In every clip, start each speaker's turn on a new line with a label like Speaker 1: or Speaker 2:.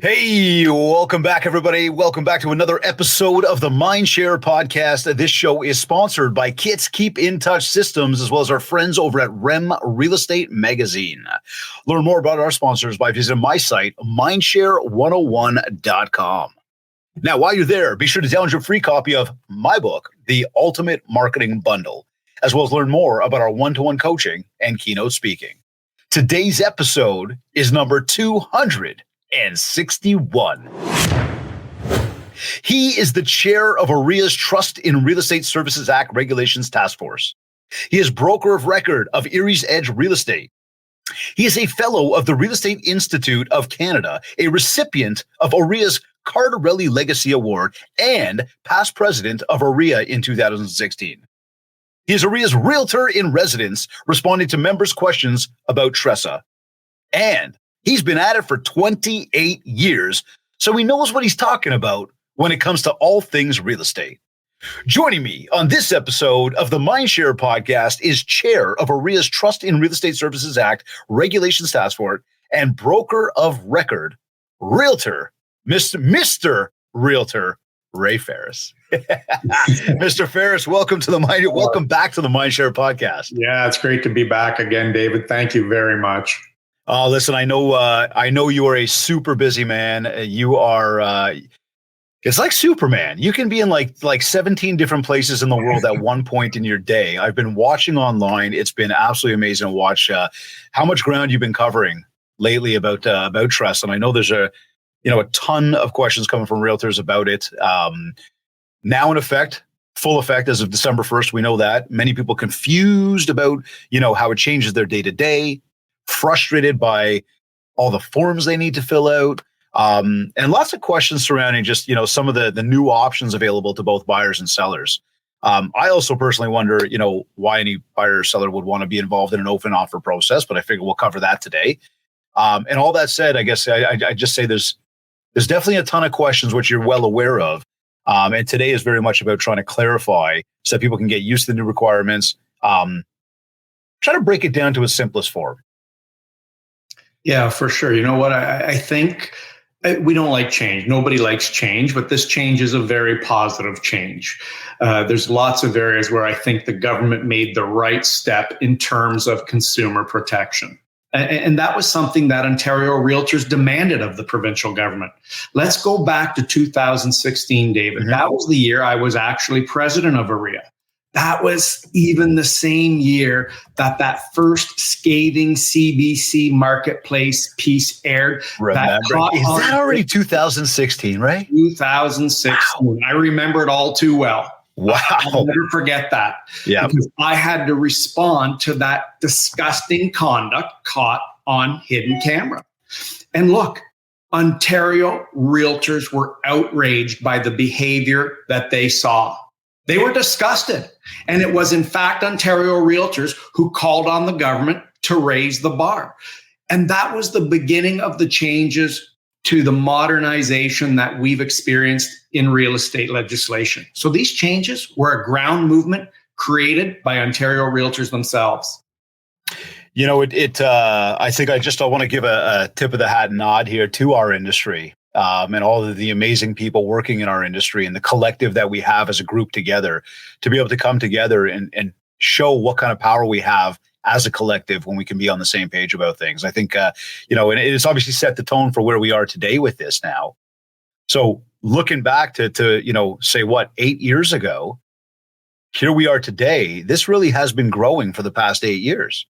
Speaker 1: Hey, welcome back, everybody. Welcome back to another episode of the Mindshare podcast. This show is sponsored by Kits Keep In Touch Systems, as well as our friends over at REM Real Estate Magazine. Learn more about our sponsors by visiting my site, mindshare101.com. Now, while you're there, be sure to download your free copy of my book, The Ultimate Marketing Bundle, as well as learn more about our one-to-one coaching and keynote speaking. Today's episode is number 261. He is the chair of OREA's Trust in Real Estate Services Act Regulations Task Force. He is broker of record of Erie's Edge Real Estate. He is a fellow of the Real Estate Institute of Canada, a recipient of OREA's Cardarelli Legacy Award, and past president of OREA in 2016. He is OREA's Realtor in residence, responding to members' questions about TRESA. And he's been at it for 28 years, so he knows what he's talking about when it comes to all things real estate. Joining me on this episode of the Mindshare podcast is chair of OREA's Trust in Real Estate Services Act Regulations Task Force and broker of record, Realtor, Mr. Realtor, Ray Ferris. Mr. Ferris, welcome to welcome back to the Mindshare podcast.
Speaker 2: Yeah, it's great to be back again, David. Thank you very much.
Speaker 1: Listen, I know you are a super busy man. You are, it's like Superman. You can be in like 17 different places in the world at one point in your day. I've been watching online. It's been absolutely amazing to watch how much ground you've been covering lately about trust. And I know there's a ton of questions coming from realtors about it. Now in effect, full effect as of December 1st. We know that many people confused about, how it changes their day to day, frustrated by all the forms they need to fill out, and lots of questions surrounding just, some of the new options available to both buyers and sellers. I also personally wonder, why any buyer or seller would want to be involved in an open offer process, but I figure we'll cover that today. And all that said, I guess I just say there's definitely a ton of questions which you're well aware of. And today is very much about trying to clarify so that people can get used to the new requirements. Try to break it down to its simplest form.
Speaker 2: Yeah, for sure. You know what? I think we don't like change. Nobody likes change, but this change is a very positive change. There's lots of areas where I think the government made the right step in terms of consumer protection. And that was something that Ontario Realtors demanded of the provincial government. Let's go back to 2016, David. Mm-hmm. That was the year I was actually president of OREA. That was even the same year that first scathing CBC marketplace piece aired.
Speaker 1: Remember, is that already 2016, right?
Speaker 2: 2016. Wow. I remember it all too well.
Speaker 1: Wow.
Speaker 2: I'll never forget that.
Speaker 1: Yeah.
Speaker 2: Because I had to respond to that disgusting conduct caught on hidden camera. And look, Ontario Realtors were outraged by the behavior that they saw. They were disgusted. And it was, in fact, Ontario Realtors who called on the government to raise the bar. And that was the beginning of the changes to the modernization that we've experienced in real estate legislation. So these changes were a ground movement created by Ontario Realtors themselves.
Speaker 1: I think I want to give a tip of the hat nod here to our industry. And all of the amazing people working in our industry and the collective that we have as a group together to be able to come together and show what kind of power we have as a collective when we can be on the same page about things. I think, and it's obviously set the tone for where we are today with this now. So looking back to say 8 years ago, here we are today. This really has been growing for the past 8 years.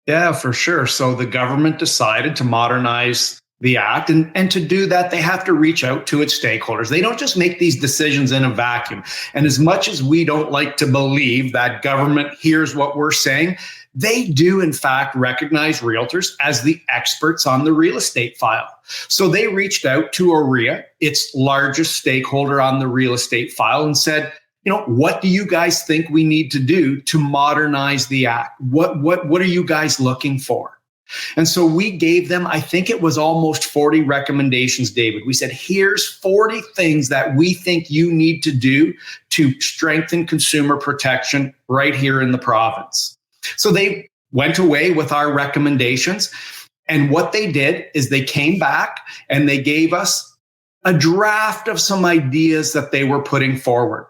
Speaker 2: Yeah, for sure. So the government decided to modernize the act. And to do that, they have to reach out to its stakeholders. They don't just make these decisions in a vacuum. And as much as we don't like to believe that government hears what we're saying, they do, in fact, recognize realtors as the experts on the real estate file. So they reached out to OREA, its largest stakeholder on the real estate file, and said, what do you guys think we need to do to modernize the act? What are you guys looking for? And so we gave them, I think it was almost 40 recommendations, David. We said, here's 40 things that we think you need to do to strengthen consumer protection right here in the province. So they went away with our recommendations. And what they did is they came back and they gave us a draft of some ideas that they were putting forward.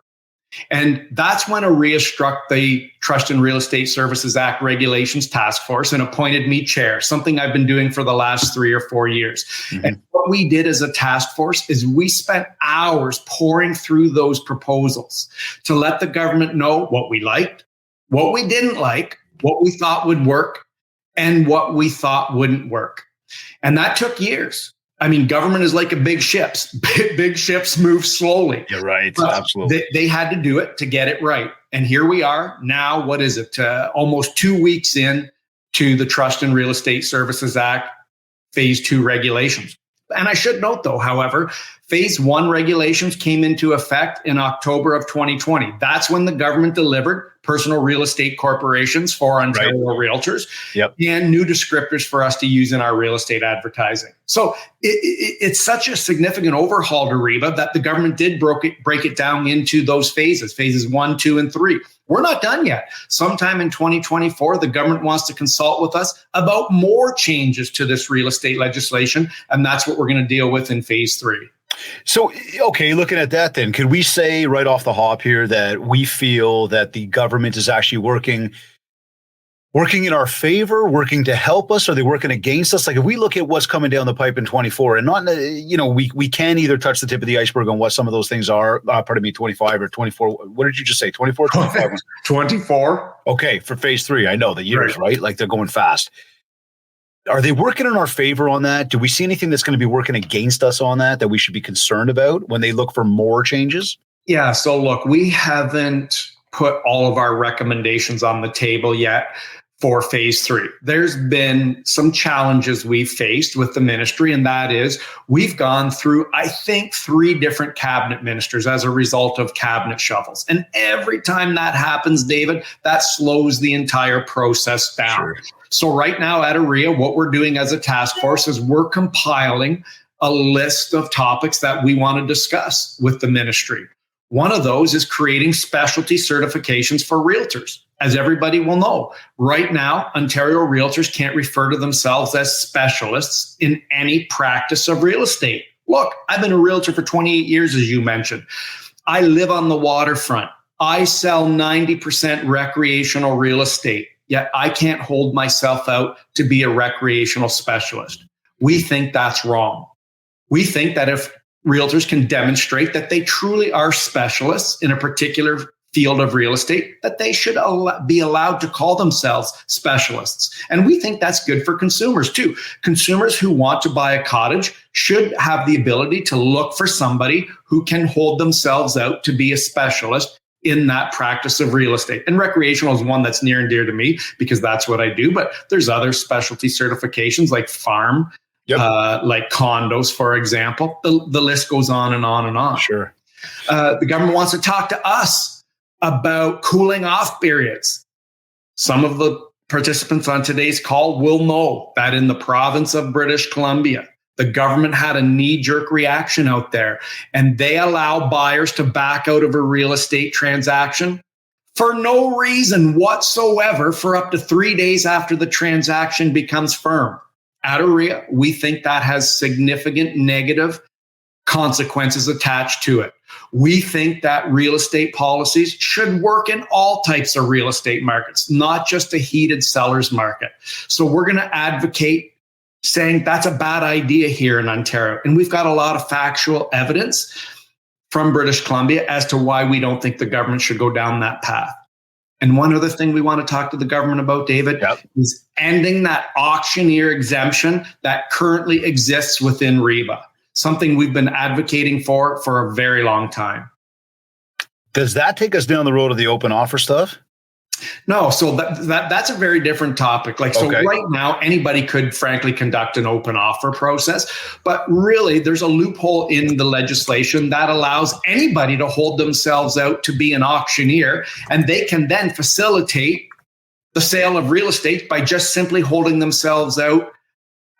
Speaker 2: And that's when OREA struck the Trust in Real Estate Services Act Regulations Task Force and appointed me chair, something I've been doing for the last 3 or 4 years. Mm-hmm. And what we did as a task force is we spent hours pouring through those proposals to let the government know what we liked, what we didn't like, what we thought would work, and what we thought wouldn't work. And that took years. I mean, government is like a big ship. Big ships move slowly.
Speaker 1: You're right.
Speaker 2: But
Speaker 1: absolutely.
Speaker 2: They had to do it to get it right. And here we are now, what is it? Almost 2 weeks in to the Trust in Real Estate Services Act Phase 2 regulations. And I should note, though, however, Phase 1 regulations came into effect in October of 2020. That's when the government delivered personal real estate corporations for Ontario Realtors and new descriptors for us to use in our real estate advertising. So it's such a significant overhaul to REBA that the government did break it down into those phases 1, 2, and 3. We're not done yet. Sometime in 2024, the government wants to consult with us about more changes to this real estate legislation, and that's what we're going to deal with in Phase 3.
Speaker 1: So, okay, looking at that then, could we say right off the hop here that we feel that the government is actually working in our favor, working to help us? Are they working against us? Like if we look at what's coming down the pipe in 24 and not, we can either touch the tip of the iceberg on what some of those things are, 25 or 24. What did you just say? 24, 25?
Speaker 2: 24.
Speaker 1: Okay. For Phase 3, I know the years, right? Like they're going fast. Are they working in our favor on that? Do we see anything that's going to be working against us on that we should be concerned about when they look for more changes?
Speaker 2: Yeah. So look, we haven't put all of our recommendations on the table yet for Phase 3. There's been some challenges we've faced with the ministry, and that is we've gone through, I think, 3 different cabinet ministers as a result of cabinet shuffles. And every time that happens, David, that slows the entire process down. Sure. So right now at OREA, what we're doing as a task force is we're compiling a list of topics that we want to discuss with the ministry. One of those is creating specialty certifications for realtors. As everybody will know, right now, Ontario realtors can't refer to themselves as specialists in any practice of real estate. Look, I've been a realtor for 28 years, as you mentioned. I live on the waterfront. I sell 90% recreational real estate, yet I can't hold myself out to be a recreational specialist. We think that's wrong. We think that if realtors can demonstrate that they truly are specialists in a particular field of real estate, that they should be allowed to call themselves specialists. And we think that's good for consumers too. Consumers who want to buy a cottage should have the ability to look for somebody who can hold themselves out to be a specialist in that practice of real estate. And recreational is one that's near and dear to me because that's what I do. But there's other specialty certifications like farm, like condos, for example. The list goes on and on and on.
Speaker 1: Sure.
Speaker 2: The government wants to talk to us about cooling off periods. Some of the participants on today's call will know that in the province of British Columbia, the government had a knee-jerk reaction out there, and they allow buyers to back out of a real estate transaction for no reason whatsoever for up to 3 days after the transaction becomes firm. At OREA, we think that has significant negative consequences attached to it. We think that real estate policies should work in all types of real estate markets, not just a heated seller's market. So we're going to advocate saying that's a bad idea here in Ontario. And we've got a lot of factual evidence from British Columbia as to why we don't think the government should go down that path. And one other thing we want to talk to the government about, David, is ending that auctioneer exemption that currently exists within REBA. Something we've been advocating for a very long time.
Speaker 1: Does that take us down the road of the open offer stuff?
Speaker 2: No, so that's a very different topic. Right now, anybody could frankly conduct an open offer process, but really there's a loophole in the legislation that allows anybody to hold themselves out to be an auctioneer, and they can then facilitate the sale of real estate by just simply holding themselves out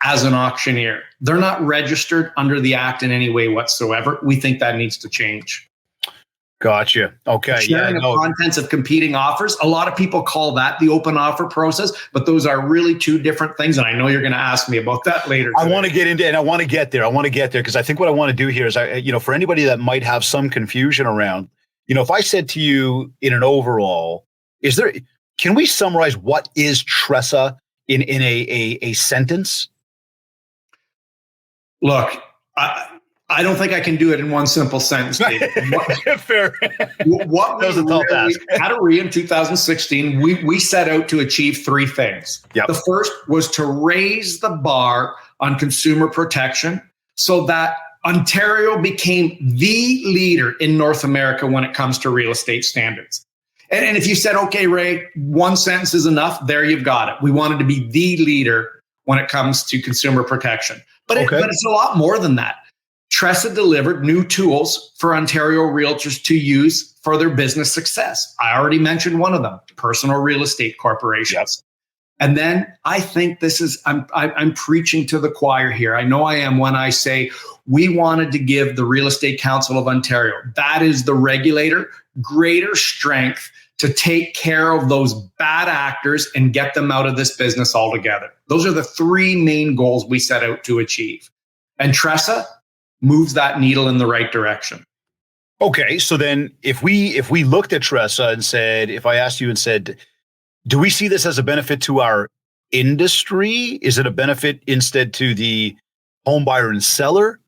Speaker 2: as an auctioneer. They're not registered under the Act in any way whatsoever. We think that needs to change.
Speaker 1: Gotcha. Okay. Yeah.
Speaker 2: Sharing of
Speaker 1: No.
Speaker 2: contents of competing offers. A lot of people call that the open offer process, but those are really two different things. And I know you're going to ask me about that later.
Speaker 1: I want to get into, and I want to get there. I want to get there because I think what I want to do here is, for anybody that might have some confusion around, if I said to you in an overall, can we summarize what is TRESA in a sentence?
Speaker 2: Look, I don't think I can do it in one simple sentence, David.
Speaker 1: Fair.
Speaker 2: What
Speaker 1: that was a tough task.
Speaker 2: At OREA in 2016, we set out to achieve three things.
Speaker 1: Yep.
Speaker 2: The first was to raise the bar on consumer protection so that Ontario became the leader in North America when it comes to real estate standards. And if you said, okay, Ray, one sentence is enough, there you've got it. We wanted to be the leader when it comes to consumer protection. But it's a lot more than that. TRESA delivered new tools for Ontario realtors to use for their business success. I already mentioned one of them, personal real estate corporations. Yep. And then I think I'm preaching to the choir here. I know I am when I say we wanted to give the Real Estate Council of Ontario, that is the regulator, greater strength to take care of those bad actors and get them out of this business altogether. Those are the three main goals we set out to achieve. And TRESA moves that needle in the right direction.
Speaker 1: Okay, so then if we looked at TRESA and said, if I asked you and said, do we see this as a benefit to our industry? Is it a benefit instead to the home buyer and seller?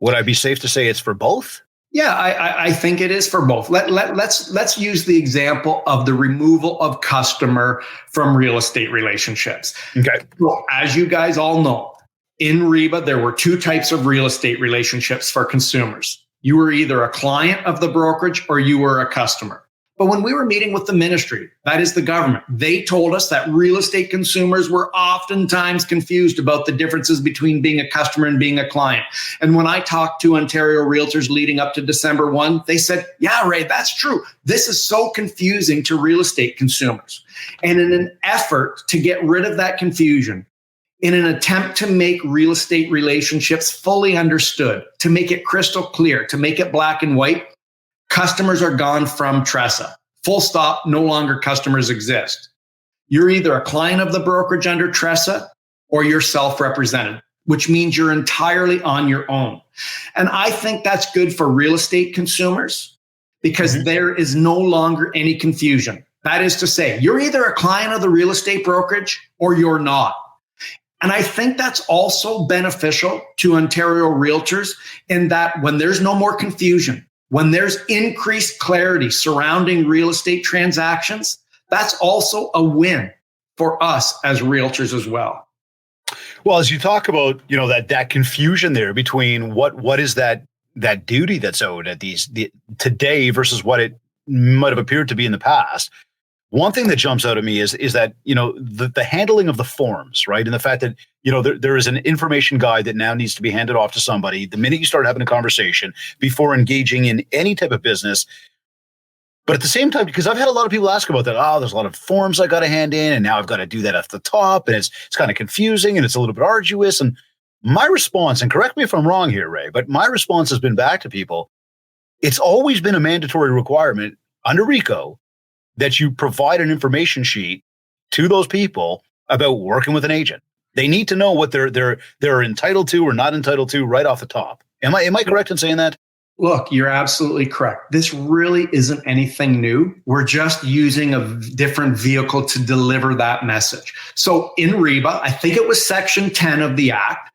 Speaker 1: Would I be safe to say it's for both?
Speaker 2: Yeah, I think it is for both. Let's use the example of the removal of customer from real estate relationships.
Speaker 1: Okay.
Speaker 2: Well, as you guys all know, in REBA, there were two types of real estate relationships for consumers. You were either a client of the brokerage or you were a customer. But when we were meeting with the ministry, that is the government, they told us that real estate consumers were oftentimes confused about the differences between being a customer and being a client. And when I talked to Ontario realtors leading up to December 1, they said, yeah, Ray, that's true. This is so confusing to real estate consumers. And in an effort to get rid of that confusion, in an attempt to make real estate relationships fully understood, to make it crystal clear, to make it black and white, customers are gone from TRESA. Full stop, no longer customers exist. You're either a client of the brokerage under TRESA or you're self-represented, which means you're entirely on your own. And I think that's good for real estate consumers because there is no longer any confusion. That is to say, you're either a client of the real estate brokerage or you're not. And I think that's also beneficial to Ontario realtors in that when there's no more confusion, when there's increased clarity surrounding real estate transactions, that's also a win for us as realtors as well.
Speaker 1: Well, as you talk about, that confusion there between what is that duty that's owed at today versus what it might have appeared to be in the past. One thing that jumps out at me is that, the handling of the forms, right? And the fact that, there is an information guide that now needs to be handed off to somebody the minute you start having a conversation before engaging in any type of business. But at the same time, because I've had a lot of people ask about that, there's a lot of forms I got to hand in, and now I've got to do that at the top, and it's kind of confusing and it's a little bit arduous. And my response, and correct me if I'm wrong here, Ray, but my response has been back to people, it's always been a mandatory requirement under RICO that you provide an information sheet to those people about working with an agent. They need to know what they're entitled to or not entitled to right off the top. Am I correct in saying that?
Speaker 2: Look, you're absolutely correct. This really isn't anything new. We're just using a different vehicle to deliver that message. So in REBA, I think it was Section 10 of the Act,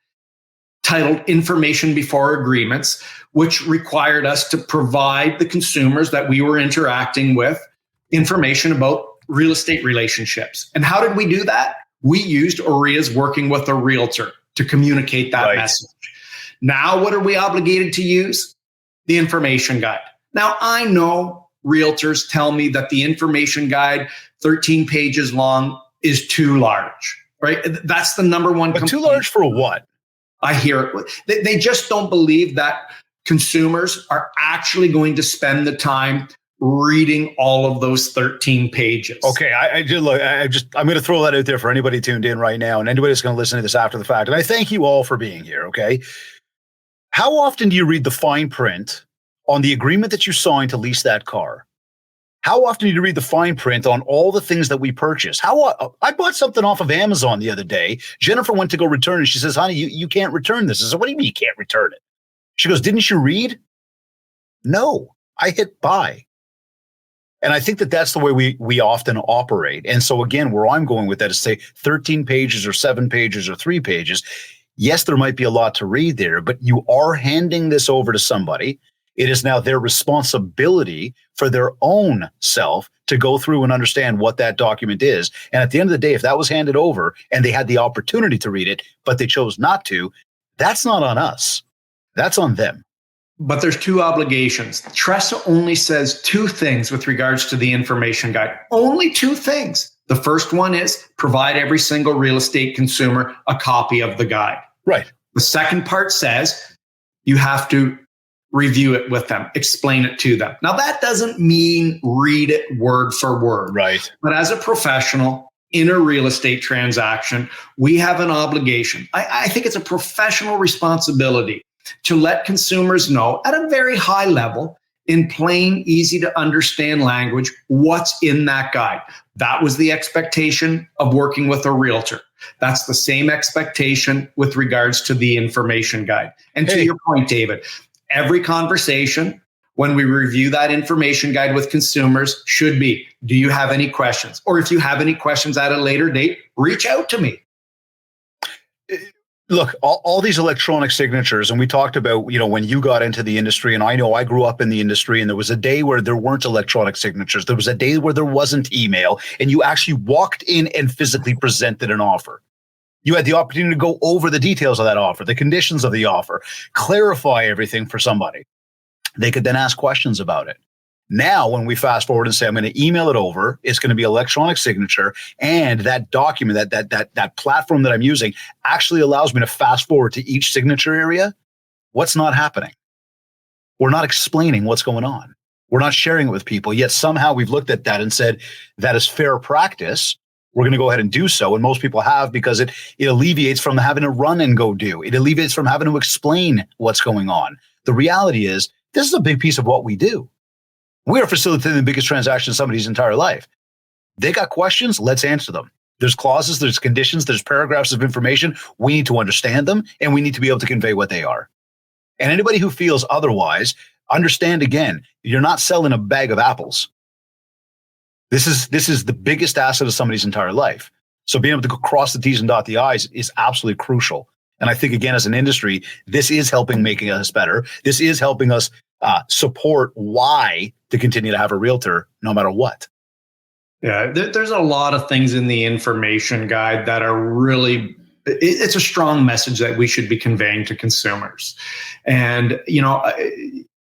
Speaker 2: titled Information Before Agreements, which required us to provide the consumers that we were interacting with information about real estate relationships. And how did we do that? We used OREA's Working with a Realtor to communicate that message. Now, what are we obligated to use? The information guide. Now, I know realtors tell me that the information guide, 13 pages long, is too large, right? That's the number one complaint.
Speaker 1: Too large for what?
Speaker 2: I hear it. They just don't believe that consumers are actually going to spend the time reading all of those 13 pages.
Speaker 1: Okay, I'm going to throw that out there for anybody tuned in right now and anybody that's going to listen to this after the fact. And I thank you all for being here, okay? How often do you read the fine print on the agreement that you signed to lease that car, how often do you read the fine print on all the things that we purchase? I bought something off of Amazon the other day. Jennifer went to go return it. She says, honey, you can't return this. I said, what do you mean you can't return it? She goes, didn't you read? No, I hit buy. And I think that that's the way we often operate. And so again, where I'm going with that is say 13 pages or 7 pages or 3 pages. Yes, there might be a lot to read there, but you are handing this over to somebody. It is now their responsibility for their own self to go through and understand what that document is. And at the end of the day, if that was handed over and they had the opportunity to read it, but they chose not to, that's not on us. That's on them.
Speaker 2: But there's 2 obligations. TRESA only says 2 things with regards to the information guide. Only 2 things. The first one is provide every single real estate consumer a copy of the guide.
Speaker 1: Right.
Speaker 2: The second part says you have to review it with them, explain it to them. Now, that doesn't mean read it word for word.
Speaker 1: Right.
Speaker 2: But as a professional in a real estate transaction, we have an obligation. I think it's a professional responsibility to let consumers know at a very high level, in plain, easy to understand language, what's in that guide. That was the expectation of working with a realtor. That's the same expectation with regards to the information guide. And to your point, David, every conversation when we review that information guide with consumers should be, do you have any questions? Or if you have any questions at a later date, reach out to me.
Speaker 1: Look, all these electronic signatures, and we talked about, when you got into the industry, and I know I grew up in the industry, and there was a day where there weren't electronic signatures. There was a day where there wasn't email, and you actually walked in and physically presented an offer. You had the opportunity to go over the details of that offer, the conditions of the offer, clarify everything for somebody. They could then ask questions about it. Now, when we fast forward and say, I'm going to email it over, it's going to be electronic signature, and that document, that platform that I'm using actually allows me to fast forward to each signature area. What's not happening? We're not explaining what's going on. We're not sharing it with people. Yet somehow we've looked at that and said that is fair practice. We're going to go ahead and do so. And most people have, because it alleviates from having to run and go do. It alleviates from having to explain what's going on. The reality is, this is a big piece of what we do. We are facilitating the biggest transaction in somebody's entire life. They got questions, let's answer them. There's clauses, there's conditions, there's paragraphs of information. We need to understand them, and we need to be able to convey what they are. And anybody who feels otherwise, understand again, you're not selling a bag of apples. This is the biggest asset of somebody's entire life. So being able to cross the T's and dot the I's is absolutely crucial. And I think, again, as an industry, this is helping making us better. This is helping us support why to continue to have a realtor no matter what.
Speaker 2: Yeah, there's a lot of things in the information guide that are really, it's a strong message that we should be conveying to consumers. And,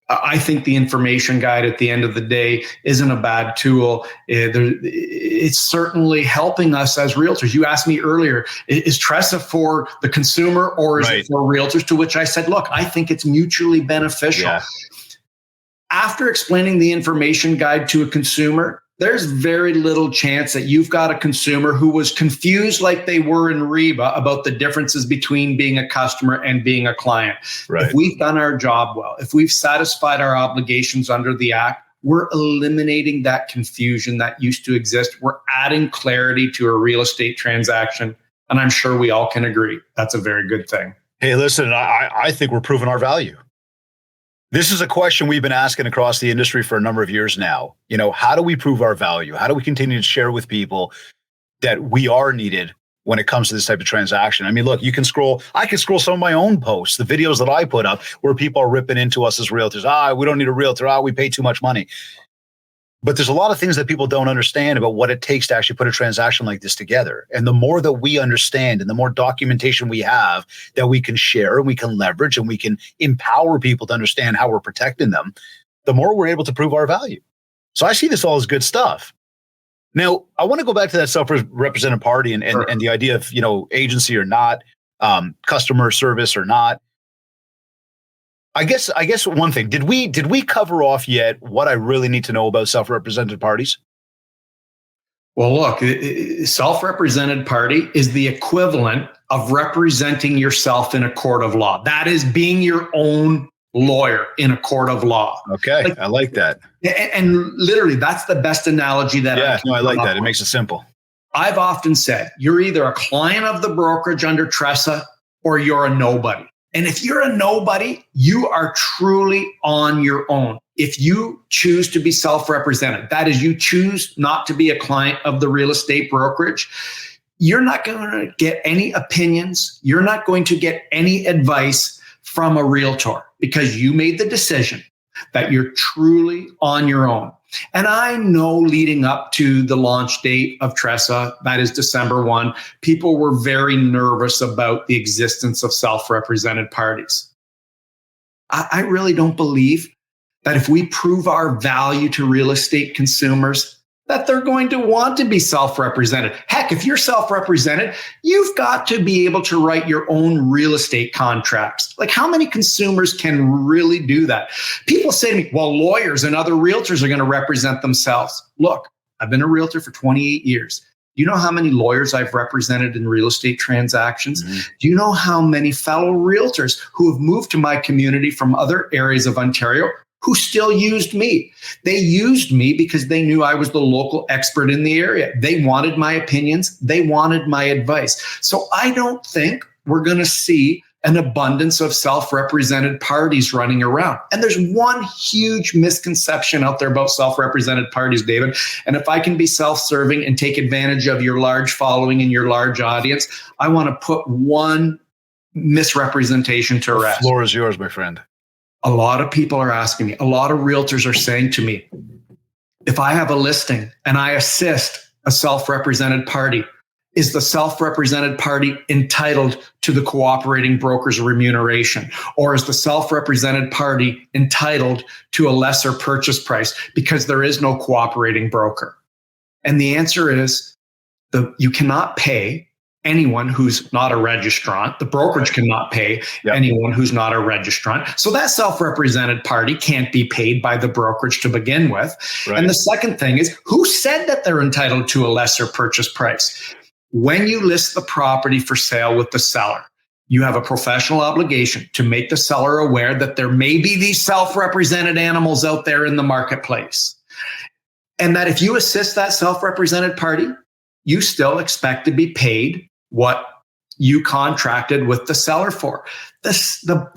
Speaker 2: I think the information guide at the end of the day isn't a bad tool. It's certainly helping us as realtors. You asked me earlier, is TRESA for the consumer or is it for realtors? To which I said, look, I think it's mutually beneficial. Yeah. After explaining the information guide to a consumer, there's very little chance that you've got a consumer who was confused like they were in REBA about the differences between being a customer and being a client. Right. If we've done our job well, if we've satisfied our obligations under the Act, we're eliminating that confusion that used to exist. We're adding clarity to a real estate transaction. And I'm sure we all can agree that's a very good thing.
Speaker 1: Hey, listen, I think we're proving our value. This is a question we've been asking across the industry for a number of years now. How do we prove our value? How do we continue to share with people that we are needed when it comes to this type of transaction? I mean, look, I can scroll some of my own posts, the videos that I put up where people are ripping into us as realtors. We don't need a realtor. We pay too much money. But there's a lot of things that people don't understand about what it takes to actually put a transaction like this together. And the more that we understand and the more documentation we have that we can share and we can leverage and we can empower people to understand how we're protecting them, the more we're able to prove our value. So I see this all as good stuff. Now, I want to go back to that self-represented party and the idea of, agency or not, customer service or not. I guess one thing, did we cover off yet what I really need to know about self-represented parties?
Speaker 2: Well, look, self-represented party is the equivalent of representing yourself in a court of law. That is being your own lawyer in a court of law.
Speaker 1: Okay. Like, I like that.
Speaker 2: And literally, that's the best analogy that
Speaker 1: I like that. It makes it simple.
Speaker 2: I've often said, you're either a client of the brokerage under TRESA or you're a nobody. And if you're a nobody, you are truly on your own. If you choose to be self-represented, that is, you choose not to be a client of the real estate brokerage, you're not going to get any opinions. You're not going to get any advice from a realtor because you made the decision that you're truly on your own. And I know leading up to the launch date of TRESA, that is December 1, people were very nervous about the existence of self-represented parties. I really don't believe that if we prove our value to real estate consumers, that they're going to want to be self-represented. Heck, if you're self-represented, you've got to be able to write your own real estate contracts. Like, how many consumers can really do that? People say to me, well, lawyers and other realtors are going to represent themselves. Look, I've been a realtor for 28 years. Do you know how many lawyers I've represented in real estate transactions? Mm-hmm. Do you know how many fellow realtors who have moved to my community from other areas of Ontario who still used me? They used me because they knew I was the local expert in the area. They wanted my opinions. They wanted my advice. So I don't think we're going to see an abundance of self-represented parties running around. And there's one huge misconception out there about self-represented parties, David. And if I can be self-serving and take advantage of your large following and your large audience, I want to put one misrepresentation to rest.
Speaker 1: The floor is yours, my friend.
Speaker 2: A lot of people are asking me, a lot of realtors are saying to me, if I have a listing and I assist a self-represented party, is the self-represented party entitled to the cooperating broker's remuneration? Or is the self-represented party entitled to a lesser purchase price because there is no cooperating broker? And the answer is you cannot pay anyone who's not a registrant. The brokerage cannot pay anyone who's not a registrant. So that self-represented party can't be paid by the brokerage to begin with. Right. And the second thing is, who said that they're entitled to a lesser purchase price? When you list the property for sale with the seller, you have a professional obligation to make the seller aware that there may be these self-represented animals out there in the marketplace. And that if you assist that self-represented party, you still expect to be paid what you contracted with the seller for. The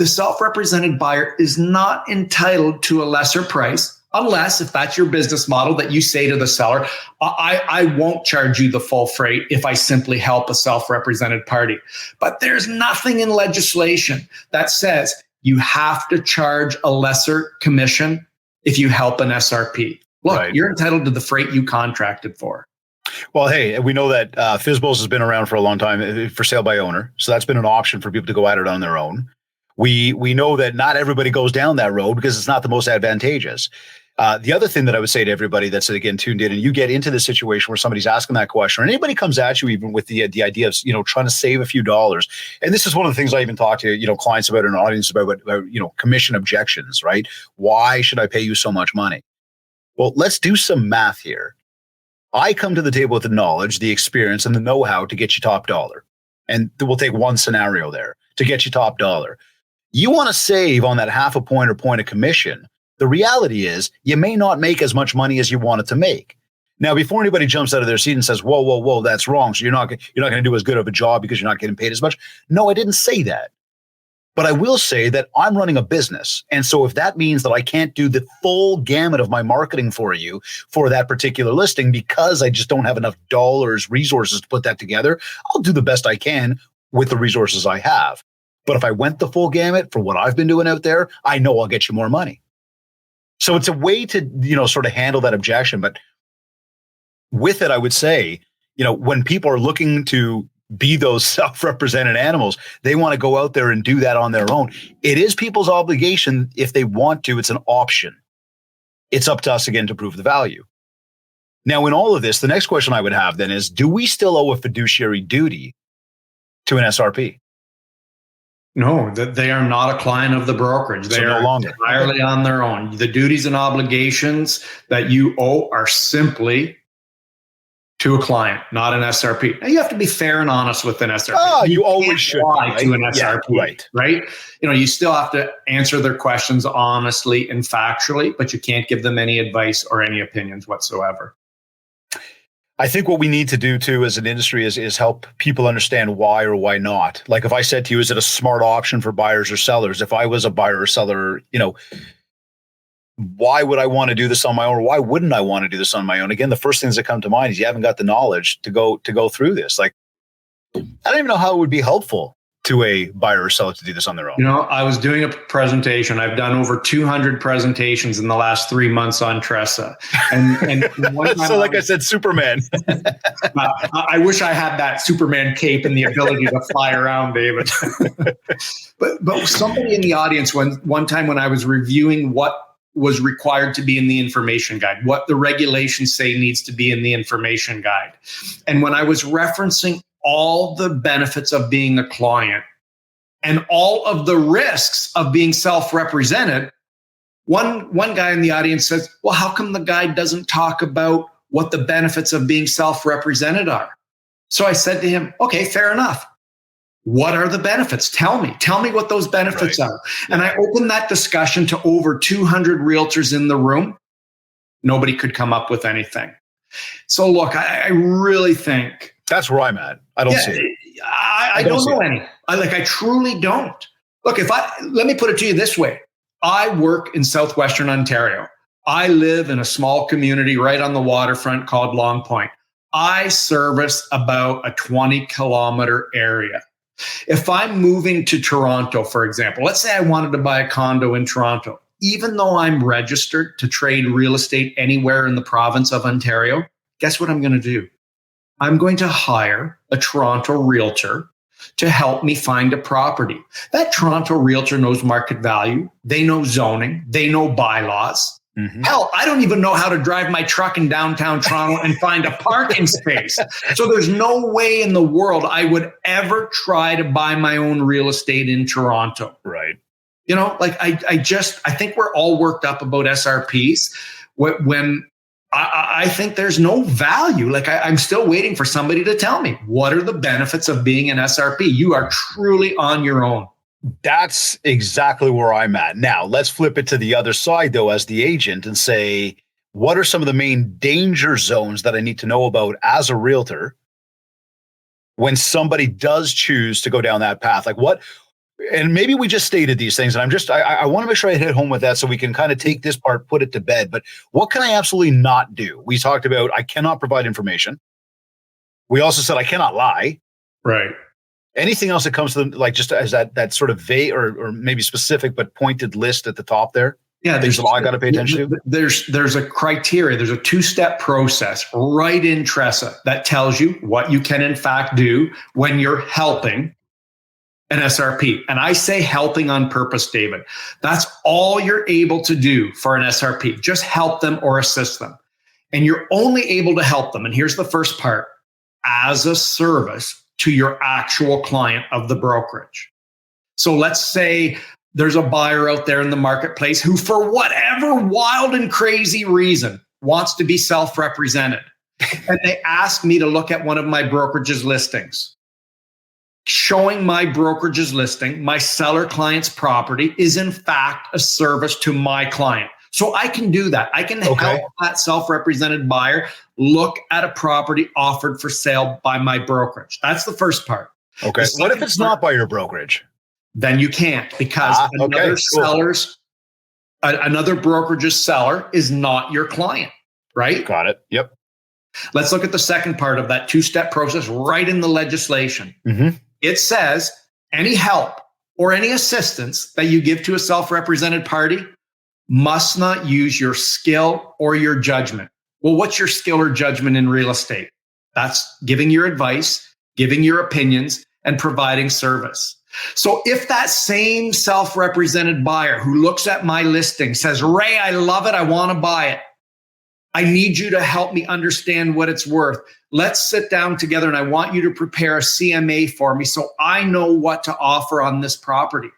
Speaker 2: self-represented buyer is not entitled to a lesser price unless, if that's your business model, that you say to the seller, I won't charge you the full freight if I simply help a self-represented party. But there's nothing in legislation that says you have to charge a lesser commission if you help an SRP. Look, You're entitled to the freight you contracted for.
Speaker 1: Well, hey, we know that FSBOs has been around for a long time for sale by owner. So that's been an option for people to go at it on their own. We know that not everybody goes down that road because it's not the most advantageous. The other thing that I would say to everybody that's, again, tuned in, and you get into the situation where somebody's asking that question, or anybody comes at you even with the idea of, trying to save a few dollars. And this is one of the things I even talk to, clients about, and audience about, commission objections, right? Why should I pay you so much money? Well, let's do some math here. I come to the table with the knowledge, the experience, and the know-how to get you top dollar. And we'll take one scenario there to get you top dollar. You want to save on that half a point or point of commission. The reality is you may not make as much money as you wanted to make. Now, before anybody jumps out of their seat and says, whoa, that's wrong. So you're not going to do as good of a job because you're not getting paid as much. No, I didn't say that. But I will say that I'm running a business. And so if that means that I can't do the full gamut of my marketing for you for that particular listing because I just don't have enough dollars, resources to put that together, I'll do the best I can with the resources I have. But if I went the full gamut for what I've been doing out there, I know I'll get you more money. So it's a way to, sort of handle that objection. But with it, I would say, when people are looking to be those self-represented animals, they want to go out there and do that on their own. It is people's obligation if they want to. It's an option. It's up to us again to prove the value. Now, in all of this, the next question I would have then is, do we still owe a fiduciary duty to an SRP?
Speaker 2: No, they are not a client of the brokerage. They are entirely on their own. The duties and obligations that you owe are simply to a client, not an SRP. Now, you have to be fair and honest with an SRP.
Speaker 1: Oh, you always should
Speaker 2: lie
Speaker 1: right?
Speaker 2: to an SRP,
Speaker 1: yeah,
Speaker 2: right? You know, you still have to answer their questions honestly and factually, but you can't give them any advice or any opinions whatsoever.
Speaker 1: I think what we need to do too as an industry is help people understand why or why not. Like if I said to you, is it a smart option for buyers or sellers? If I was a buyer or seller, you know, why would I want to do this on my own? Or why wouldn't I want to do this on my own? Again, the first things that come to mind is you haven't got the knowledge to go through this. Like, I don't even know how it would be helpful to a buyer or seller to do this on their own.
Speaker 2: You know, I was doing a presentation. I've done over 200 presentations in the last 3 months on TRESA. And one time
Speaker 1: so like I said, Superman.
Speaker 2: I wish I had that Superman cape and the ability to fly around, David. but somebody in the audience, one time when I was reviewing what was required to be in the information guide, what the regulations say needs to be in the information guide. And when I was referencing all the benefits of being a client and all of the risks of being self-represented, one guy in the audience says, well, how come the guide doesn't talk about what the benefits of being self-represented are? So I said to him, okay, fair enough. What are the benefits? Tell me what those benefits are. And I opened that discussion to over 200 realtors in the room. Nobody could come up with anything. So look, I really think
Speaker 1: that's where I'm at. I don't see it.
Speaker 2: I don't know any. I truly don't. Look, let me put it to you this way. I work in southwestern Ontario. I live in a small community right on the waterfront called Long Point. I service about a 20-kilometer area. If I'm moving to Toronto, for example, let's say I wanted to buy a condo in Toronto, even though I'm registered to trade real estate anywhere in the province of Ontario, guess what I'm going to do? I'm going to hire a Toronto realtor to help me find a property. That Toronto realtor knows market value. They know zoning. They know bylaws. Mm-hmm. Hell, I don't even know how to drive my truck in downtown Toronto and find a parking space. So there's no way in the world I would ever try to buy my own real estate in Toronto.
Speaker 1: Right.
Speaker 2: You know, like I think we're all worked up about SRPs when I think there's no value. Like I'm still waiting for somebody to tell me what are the benefits of being an SRP. You are truly on your own.
Speaker 1: That's exactly where I'm at. Now, let's flip it to the other side, though, as the agent and say, what are some of the main danger zones that I need to know about as a realtor when somebody does choose to go down that path? Like what? And maybe we just stated these things, and I want to make sure I hit home with that so we can kind of take this part, put it to bed. But what can I absolutely not do? We talked about I cannot provide information. We also said I cannot lie.
Speaker 2: Right.
Speaker 1: Anything else that comes to them, like just as that sort of vague or maybe specific but pointed list at the top there?
Speaker 2: Yeah,
Speaker 1: there's I got to pay attention to.
Speaker 2: There's a criteria. There's a 2-step process right in TRESA that tells you what you can in fact do when you're helping an SRP. And I say helping on purpose, David. That's all you're able to do for an SRP. Just help them or assist them. And you're only able to help them. And here's the first part: as a service to your actual client of the brokerage. So let's say there's a buyer out there in the marketplace who, for whatever wild and crazy reason, wants to be self-represented. And they ask me to look at one of my brokerage's listings. Showing my brokerage's listing, my seller client's property, is in fact a service to my client. So I can do that. I can help that self-represented buyer look at a property offered for sale by my brokerage. That's the first part.
Speaker 1: Okay. What if it's not by your brokerage?
Speaker 2: Then you can't, because another brokerage's seller is not your client, right?
Speaker 1: Got it. Yep.
Speaker 2: Let's look at the second part of that 2-step process right in the legislation.
Speaker 1: Mm-hmm.
Speaker 2: It says any help or any assistance that you give to a self-represented party must not use your skill or your judgment. Well, what's your skill or judgment in real estate? That's giving your advice, giving your opinions, and providing service. So if that same self-represented buyer who looks at my listing says, Ray, I love it, I want to buy it, I need you to help me understand what it's worth. Let's sit down together and I want you to prepare a CMA for me so I know what to offer on this property.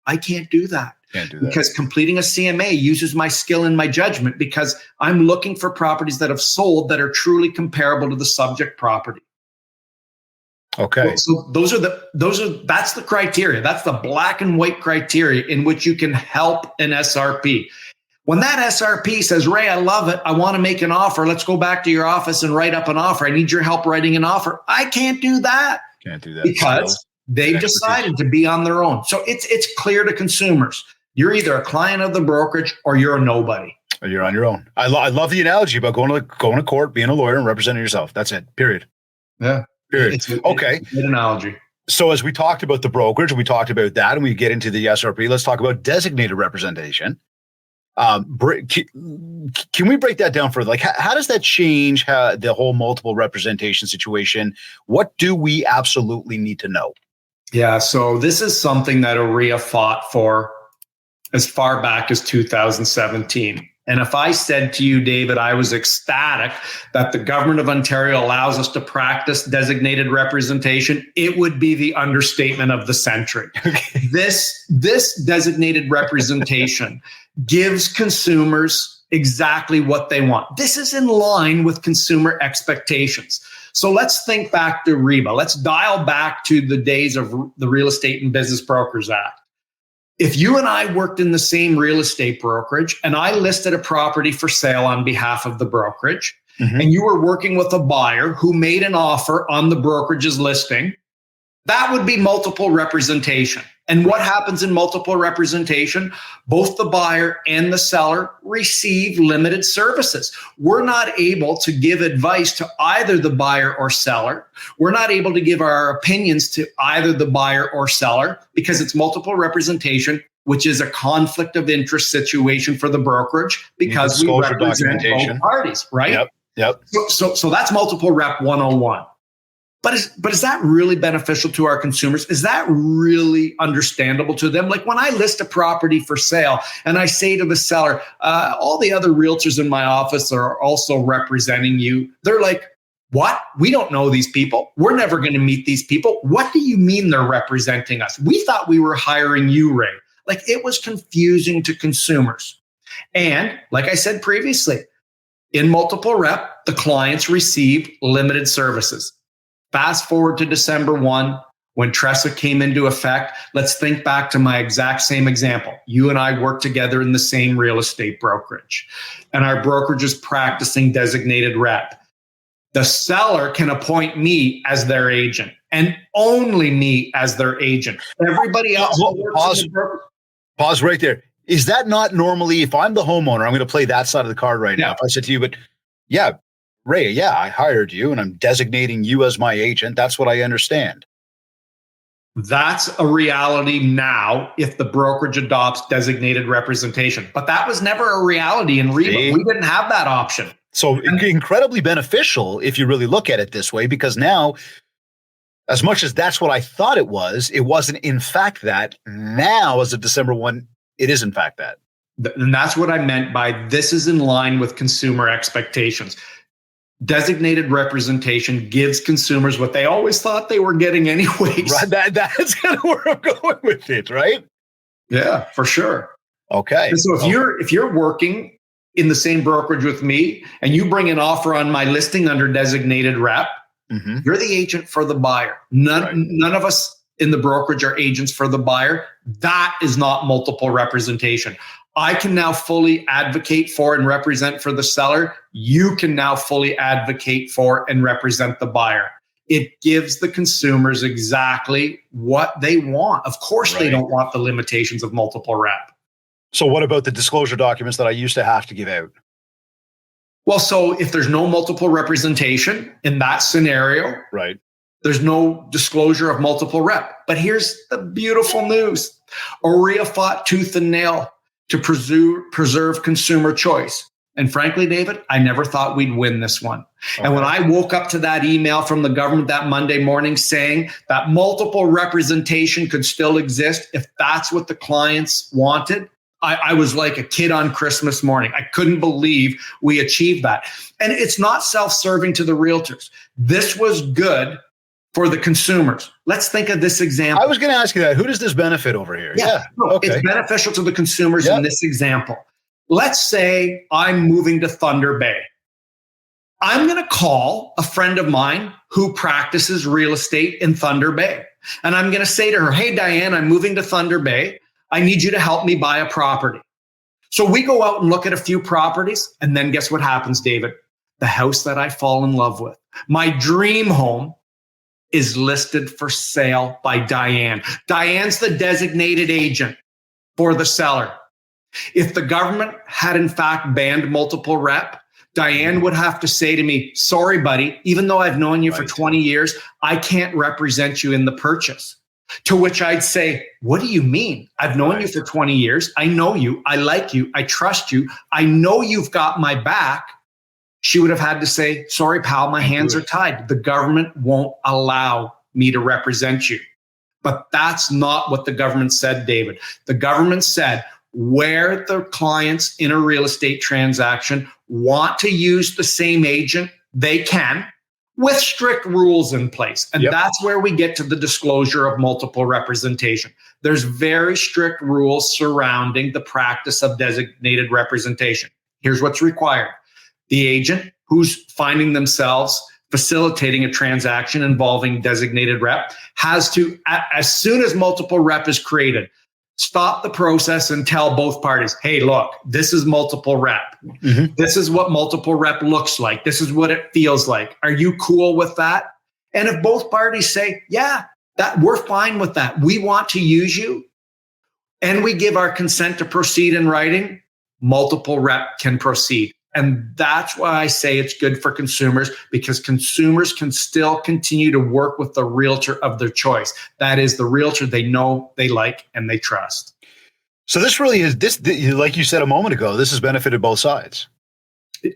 Speaker 2: I can't do that.
Speaker 1: Can't do that.
Speaker 2: Because completing a CMA uses my skill and my judgment because I'm looking for properties that have sold that are truly comparable to the subject property.
Speaker 1: Okay.
Speaker 2: So that's the criteria. That's the black and white criteria in which you can help an SRP. When that SRP says, Ray, I love it. I want to make an offer. Let's go back to your office and write up an offer. I need your help writing an offer. I can't do that.
Speaker 1: Can't do that.
Speaker 2: Because they've decided to be on their own. So it's clear to consumers. You're either a client of the brokerage or you're a nobody.
Speaker 1: Or you're on your own. I love the analogy about going to court, being a lawyer, and representing yourself. That's it. Period.
Speaker 2: Yeah.
Speaker 1: Period.
Speaker 2: It's a good analogy.
Speaker 1: So as we talked about the brokerage, we talked about that, and we get into the SRP, let's talk about designated representation. Can we break that down further? Like, how does that change the whole multiple representation situation? What do we absolutely need to know?
Speaker 2: Yeah, so this is something that OREA fought for as far back as 2017. And if I said to you, David, I was ecstatic that the government of Ontario allows us to practice designated representation, it would be the understatement of the century. Okay. This designated representation gives consumers exactly what they want. This is in line with consumer expectations. So let's think back to REBA. Let's dial back to the days of the Real Estate and Business Brokers Act. If you and I worked in the same real estate brokerage and I listed a property for sale on behalf of the brokerage, and you were working with a buyer who made an offer on the brokerage's listing, that would be multiple representation. And what happens in multiple representation? Both the buyer and the seller receive limited services. We're not able to give advice to either the buyer or seller. We're not able to give our opinions to either the buyer or seller because it's multiple representation, which is a conflict of interest situation for the brokerage because we represent both parties, right?
Speaker 1: Yep.
Speaker 2: So that's multiple rep 101. But is that really beneficial to our consumers? Is that really understandable to them? Like when I list a property for sale and I say to the seller, all the other realtors in my office are also representing you. They're like, what? We don't know these people. We're never going to meet these people. What do you mean they're representing us? We thought we were hiring you, Ray. Like it was confusing to consumers. And like I said previously, in multiple rep, the clients received limited services. Fast forward to December 1, when TRESA came into effect. Let's think back to my exact same example. You and I work together in the same real estate brokerage, and our brokerage is practicing designated rep. The seller can appoint me as their agent and only me as their agent. Everybody else.
Speaker 1: Pause right there. Is that not normally, if I'm the homeowner, I'm going to play that side of the card right now. If I said to you, but yeah, Ray, I hired you and I'm designating you as my agent. That's what I understand.
Speaker 2: That's a reality now if the brokerage adopts designated representation. But that was never a reality in REBA. We didn't have that option.
Speaker 1: So incredibly beneficial if you really look at it this way, because now, as much as that's what I thought it wasn't in fact that. Now, as of December 1, it is in fact that.
Speaker 2: And that's what I meant by this is in line with consumer expectations. Designated representation gives consumers what they always thought they were getting anyways.
Speaker 1: Right, that's kind of where I'm going with it, right?
Speaker 2: Yeah, for sure.
Speaker 1: Okay.
Speaker 2: And so if you're working in the same brokerage with me and you bring an offer on my listing under designated rep, you're the agent for the buyer. None of us in the brokerage are agents for the buyer. That is not multiple representation. I can now fully advocate for and represent for the seller. You can now fully advocate for and represent the buyer. It gives the consumers exactly what they want. Of course, they don't want the limitations of multiple rep.
Speaker 1: So what about the disclosure documents that I used to have to give out?
Speaker 2: Well, so if there's no multiple representation in that scenario, there's no disclosure of multiple rep. But here's the beautiful news. OREA fought tooth and nail to preserve consumer choice. And frankly, David, I never thought we'd win this one. Okay. And when I woke up to that email from the government that Monday morning saying that multiple representation could still exist if that's what the clients wanted, I was like a kid on Christmas morning. I couldn't believe we achieved that. And it's not self-serving to the realtors. This was good for the consumers. Let's think of this example.
Speaker 1: I was going to ask you that. Who does this benefit over here?
Speaker 2: Yeah. No,
Speaker 1: okay.
Speaker 2: It's beneficial to the consumers in this example. Let's say I'm moving to Thunder Bay. I'm going to call a friend of mine who practices real estate in Thunder Bay. And I'm going to say to her, hey, Diane, I'm moving to Thunder Bay. I need you to help me buy a property. So we go out and look at a few properties. And then guess what happens, David? The house that I fall in love with, my dream home, is listed for sale by Diane. Diane's the designated agent for the seller. If the government had in fact banned multiple rep, Diane would have to say to me, sorry, buddy, even though I've known you for 20 years, I can't represent you in the purchase. To which I'd say, what do you mean? I've known you for 20 years. I know you. I like you. I trust you. I know you've got my back. She would have had to say, sorry, pal, my hands are tied. The government won't allow me to represent you. But that's not what the government said, David. The government said, where the clients in a real estate transaction want to use the same agent, they can, with strict rules in place. And that's where we get to the disclosure of multiple representation. There's very strict rules surrounding the practice of designated representation. Here's what's required. The agent who's finding themselves facilitating a transaction involving designated rep has to, as soon as multiple rep is created, stop the process and tell both parties, hey, look, this is multiple rep. Mm-hmm. This is what multiple rep looks like. This is what it feels like. Are you cool with that? And if both parties say, yeah, that we're fine with that. We want to use you, and we give our consent to proceed in writing, multiple rep can proceed. And that's why I say it's good for consumers, because consumers can still continue to work with the realtor of their choice. That is the realtor they know, they like, and they trust.
Speaker 1: So this really is, like you said a moment ago, this has benefited both sides.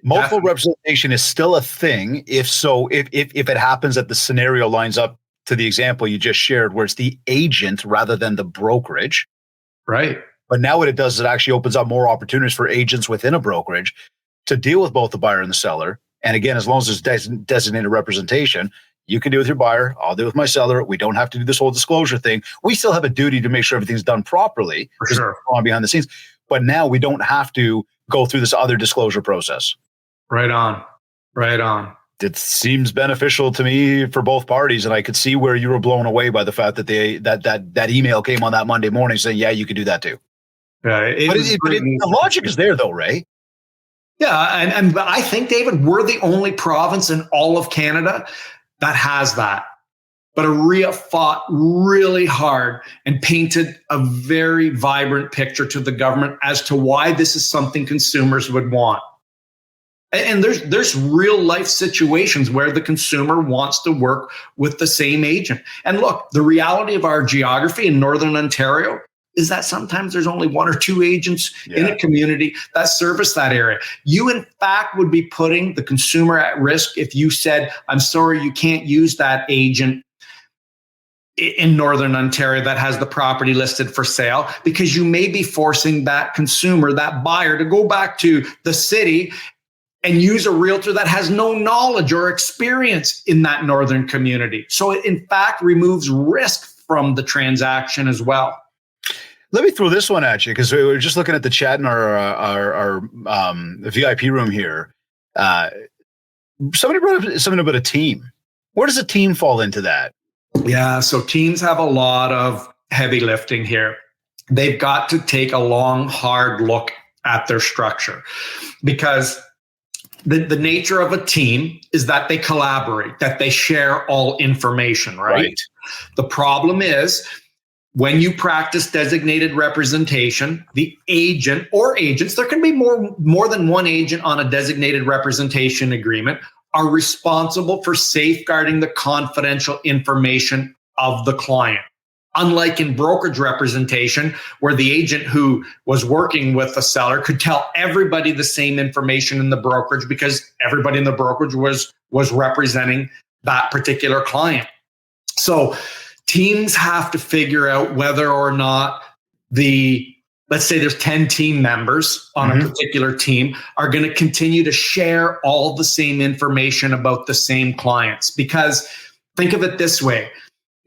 Speaker 1: Multiple representation is still a thing if it happens that the scenario lines up to the example you just shared, where it's the agent rather than the brokerage.
Speaker 2: Right.
Speaker 1: But now what it does is it actually opens up more opportunities for agents within a brokerage to deal with both the buyer and the seller. And again, as long as there's designated representation, you can deal with your buyer, I'll deal with my seller. We don't have to do this whole disclosure thing. We still have a duty to make sure everything's done properly.
Speaker 2: For sure.
Speaker 1: On behind the scenes. But now we don't have to go through this other disclosure process.
Speaker 2: Right on. Right on.
Speaker 1: It seems beneficial to me for both parties. And I could see where you were blown away by the fact that that email came on that Monday morning saying, yeah, you could do that too.
Speaker 2: Right.
Speaker 1: The logic is there though, Ray.
Speaker 2: Yeah, and I think, David, we're the only province in all of Canada that has that. But OREA fought really hard and painted a very vibrant picture to the government as to why this is something consumers would want. And there's real life situations where the consumer wants to work with the same agent. And look, the reality of our geography in Northern Ontario is that sometimes there's only one or two agents in a community that service that area. You, in fact, would be putting the consumer at risk if you said, I'm sorry, you can't use that agent in Northern Ontario that has the property listed for sale, because you may be forcing that consumer, that buyer, to go back to the city and use a realtor that has no knowledge or experience in that northern community. So it, in fact, removes risk from the transaction as well.
Speaker 1: Let me throw this one at you, because we were just looking at the chat in our VIP room here. Somebody brought up something about a team. Where does a team fall into that?
Speaker 2: Yeah, so teams have a lot of heavy lifting here. They've got to take a long, hard look at their structure, because the nature of a team is that they collaborate, that they share all information, right? The problem is, when you practice designated representation, the agent or agents, there can be more than one agent on a designated representation agreement, are responsible for safeguarding the confidential information of the client. Unlike in brokerage representation, where the agent who was working with the seller could tell everybody the same information in the brokerage, because everybody in the brokerage was representing that particular client. So teams have to figure out whether or not let's say there's 10 team members on a particular team, are going to continue to share all the same information about the same clients. Because think of it this way.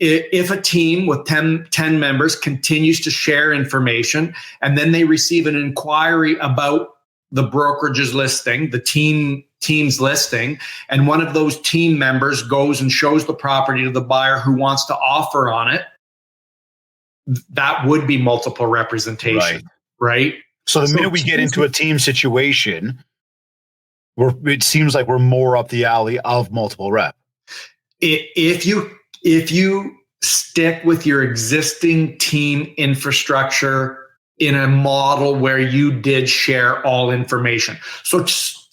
Speaker 2: If a team with 10 members continues to share information and then they receive an inquiry about the brokerage's listing, the team's listing, and one of those team members goes and shows the property to the buyer who wants to offer on it, that would be multiple representation, right?
Speaker 1: So the minute we get into a team situation, it seems like we're more up the alley of multiple rep.
Speaker 2: If you stick with your existing team infrastructure in a model where you did share all information. So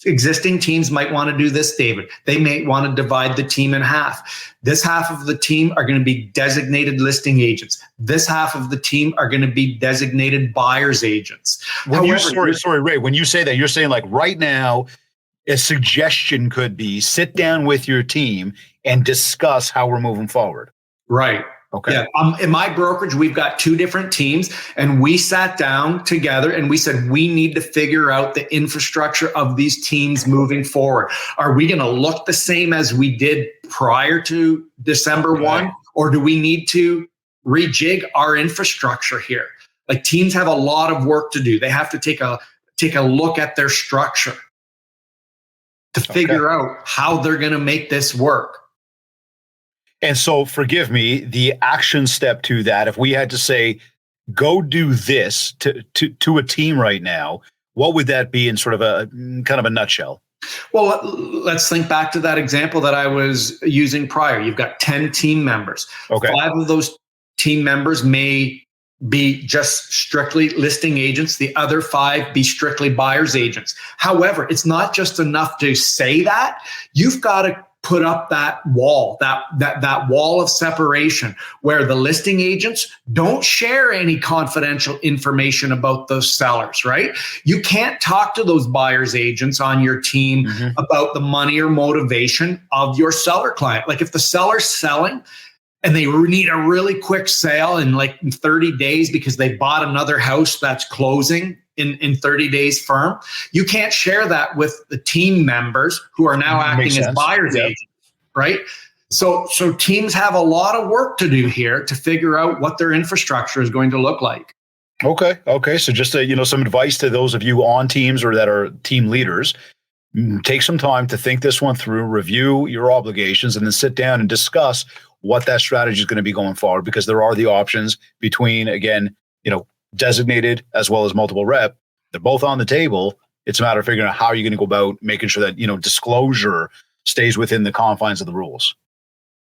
Speaker 2: existing teams might want to do this, David. They may want to divide the team in half. This half of the team are going to be designated listing agents. This half of the team are going to be designated buyer's agents.
Speaker 1: Sorry, Ray, when you say that, you're saying like right now, a suggestion could be sit down with your team and discuss how we're moving forward.
Speaker 2: Right.
Speaker 1: Okay.
Speaker 2: Yeah. In my brokerage, we've got 2 different teams, and we sat down together and we said, we need to figure out the infrastructure of these teams moving forward. Are we going to look the same as we did prior to December 1, or do we need to rejig our infrastructure here? Like, teams have a lot of work to do. They have to take a look at their structure to figure out how they're going to make this work.
Speaker 1: And so, forgive me, the action step to that, if we had to say, go do this to a team right now, what would that be in sort of a kind of a nutshell?
Speaker 2: Well, let's think back to that example that I was using prior. You've got 10 team members.
Speaker 1: Okay.
Speaker 2: 5 of those team members may be just strictly listing agents. The other 5 be strictly buyer's agents. However, it's not just enough to say that. You've got to put up that wall, that wall of separation where the listing agents don't share any confidential information about those sellers, right? You can't talk to those buyer's agents on your team about the money or motivation of your seller client. Like, if the seller's selling and they need a really quick sale in 30 days because they bought another house that's closing in 30 days firm, you can't share that with the team members who are now acting as buyer's agents, right? So teams have a lot of work to do here to figure out what their infrastructure is going to look like.
Speaker 1: Okay. So just some advice to those of you on teams or that are team leaders: take some time to think this one through, review your obligations, and then sit down and discuss what that strategy is going to be going forward, because there are the options between, again, designated as well as multiple rep. They're both on the table. It's a matter of figuring out how you're going to go about making sure that, disclosure stays within the confines of the rules.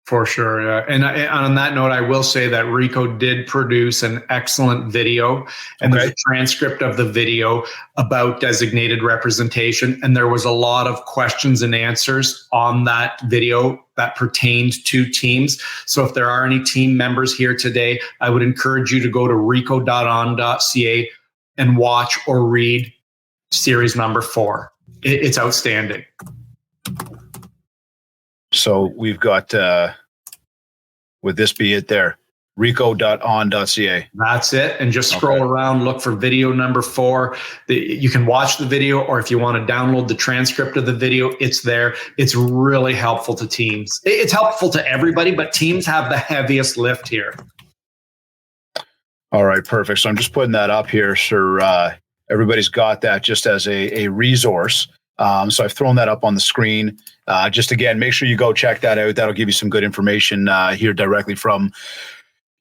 Speaker 2: For sure. Yeah. And on that note, I will say that Rico did produce an excellent video, and there's a transcript of the video about designated representation. And there was a lot of questions and answers on that video that pertained to teams. So if there are any team members here today, I would encourage you to go to rico.on.ca and watch or read series number 4. It's outstanding.
Speaker 1: So we've got, would this be it there? rico.on.ca.
Speaker 2: That's it. And just scroll around, look for video number 4. You can watch the video, or if you want to download the transcript of the video, it's there. It's really helpful to teams. It's helpful to everybody, but teams have the heaviest lift here.
Speaker 1: All right, perfect. So I'm just putting that up here. So everybody's got that just as a resource. So I've thrown that up on the screen. Just again, make sure you go check that out. That'll give you some good information here directly from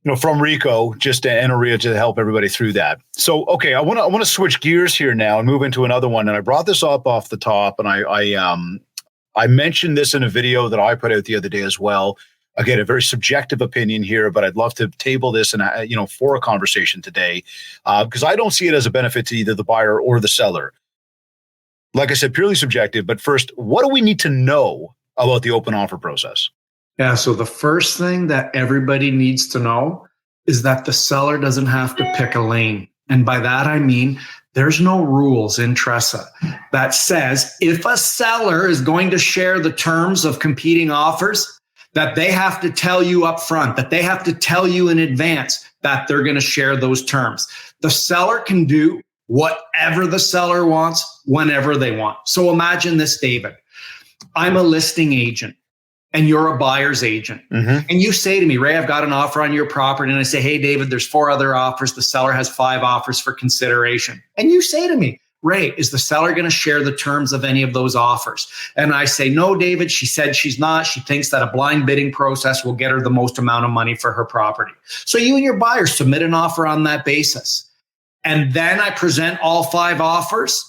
Speaker 1: Rico, just and OREA, to help everybody through that. So, okay, I want to switch gears here now and move into another one. And I brought this up off the top, and I mentioned this in a video that I put out the other day as well. Again, a very subjective opinion here, but I'd love to table this and for a conversation today, because I don't see it as a benefit to either the buyer or the seller. Like I said, purely subjective. But first, what do we need to know about the open offer process?
Speaker 2: Yeah, so the first thing that everybody needs to know is that the seller doesn't have to pick a lane. And by that, I mean, there's no rules in TRESA that says if a seller is going to share the terms of competing offers, that they have to tell you up front, that they have to tell you in advance that they're going to share those terms. The seller can do whatever the seller wants, whenever they want. So imagine this, David. I'm a listing agent, and you're a buyer's agent, and you say to me, Ray, I've got an offer on your property. And I say, hey, David, there's 4 other offers. The seller has 5 offers for consideration. And you say to me, Ray, is the seller going to share the terms of any of those offers? And I say, no, David, she said she's not. She thinks that a blind bidding process will get her the most amount of money for her property. So you and your buyer submit an offer on that basis. And then I present all 5 offers.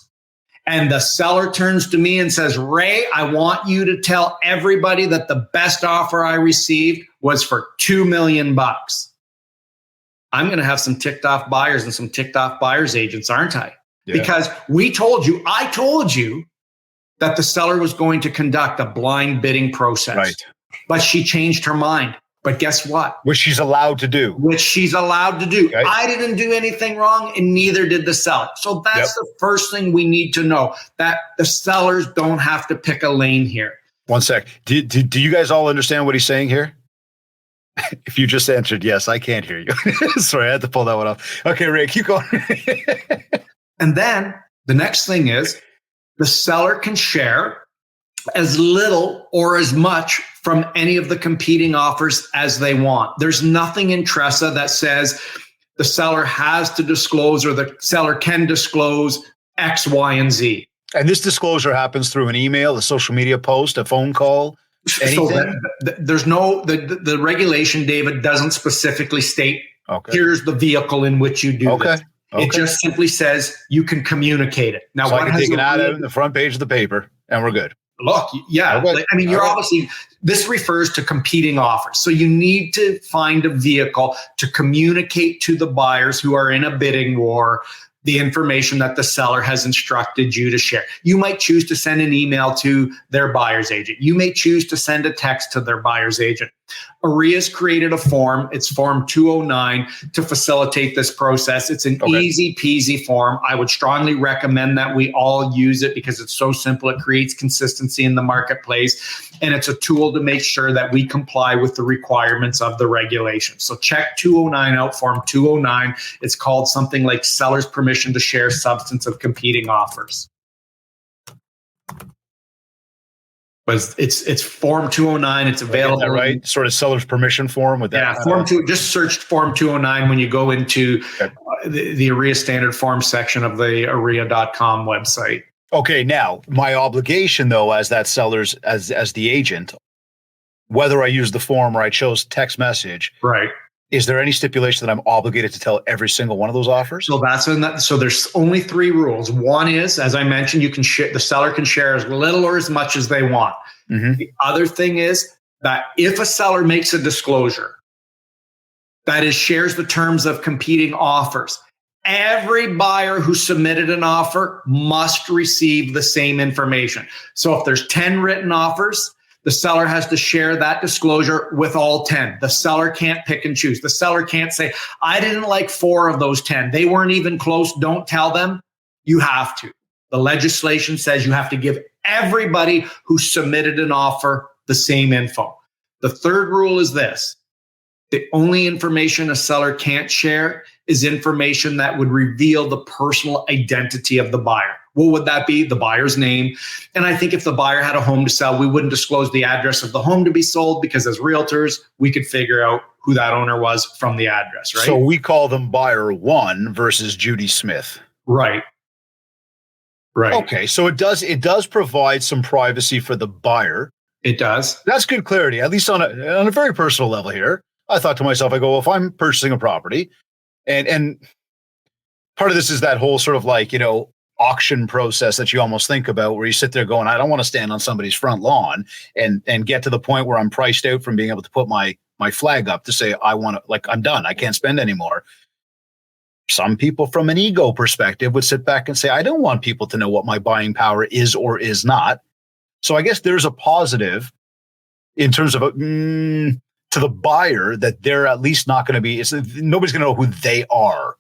Speaker 2: And the seller turns to me and says, Ray, I want you to tell everybody that the best offer I received was for $2 million. I'm going to have some ticked off buyers and some ticked off buyers agents, aren't I? Yeah. Because I told you that the seller was going to conduct a blind bidding process. Right. But she changed her mind. But guess what?
Speaker 1: Which she's allowed to do.
Speaker 2: Okay. I didn't do anything wrong, and neither did the seller. So that's the first thing we need to know, that the sellers don't have to pick a lane here.
Speaker 1: One sec. Do you guys all understand what he's saying here? If you just answered yes, I can't hear you. Sorry, I had to pull that one off. Okay, Ray, keep going.
Speaker 2: And then the next thing is the seller can share as little or as much from any of the competing offers as they want. There's nothing in TRESA that says the seller has to disclose or the seller can disclose X, Y, and Z.
Speaker 1: And this disclosure happens through an email, a social media post, a phone call, anything?
Speaker 2: So there's the regulation, David, doesn't specifically state, here's the vehicle in which you do this. It just simply says you can communicate it. Now,
Speaker 1: so I can take it out of the front page of the paper and we're good.
Speaker 2: Look, I mean, you're obviously, this refers to competing offers. So you need to find a vehicle to communicate to the buyers who are in a bidding war the information that the seller has instructed you to share. You might choose to send an email to their buyer's agent. You may choose to send a text to their buyer's agent. OREA has created a form. It's Form 209 to facilitate this process. It's an easy peasy form. I would strongly recommend that we all use it because it's so simple. It creates consistency in the marketplace, and it's a tool to make sure that we comply with the requirements of the regulation. So check 209 out, Form 209. It's called something like seller's permission to share substance of competing offers. But it's Form 209. It's available.
Speaker 1: That right? Sort of seller's permission form with that.
Speaker 2: Yeah, Form 2. Just search Form 209 when you go into the OREA standard form section of the OREA.com website.
Speaker 1: Okay, now my obligation though, as that seller's as the agent, whether I use the form or I chose text message,
Speaker 2: right?
Speaker 1: Is there any stipulation that I'm obligated to tell every single one of those offers?
Speaker 2: So so there's only 3 rules. One is, as I mentioned, the seller can share as little or as much as they want. Mm-hmm. The other thing is that if a seller makes a disclosure, that is, shares the terms of competing offers, every buyer who submitted an offer must receive the same information. So if there's 10 written offers, the seller has to share that disclosure with all 10. The seller can't pick and choose. The seller can't say, I didn't like 4 of those 10. They weren't even close. Don't tell them. You have to. The legislation says you have to give everybody who submitted an offer the same info. The third rule is this. The only information a seller can't share is information that would reveal the personal identity of the buyer. What would that be? The buyer's name. And I think if the buyer had a home to sell, we wouldn't disclose the address of the home to be sold because as realtors, we could figure out who that owner was from the address, right?
Speaker 1: So we call them buyer 1 versus Judy Smith.
Speaker 2: Right.
Speaker 1: Okay, so it does provide some privacy for the buyer.
Speaker 2: It does.
Speaker 1: That's good clarity, at least on a very personal level here. I thought to myself, I go, well, if I'm purchasing a property, and part of this is that whole sort of like, auction process that you almost think about where you sit there going, I don't want to stand on somebody's front lawn and get to the point where I'm priced out from being able to put my flag up to say, I'm done. I can't spend anymore. Some people from an ego perspective would sit back and say, I don't want people to know what my buying power is or is not. So I guess there's a positive in terms of to the buyer that they're at least not going to be, nobody's going to know who they are.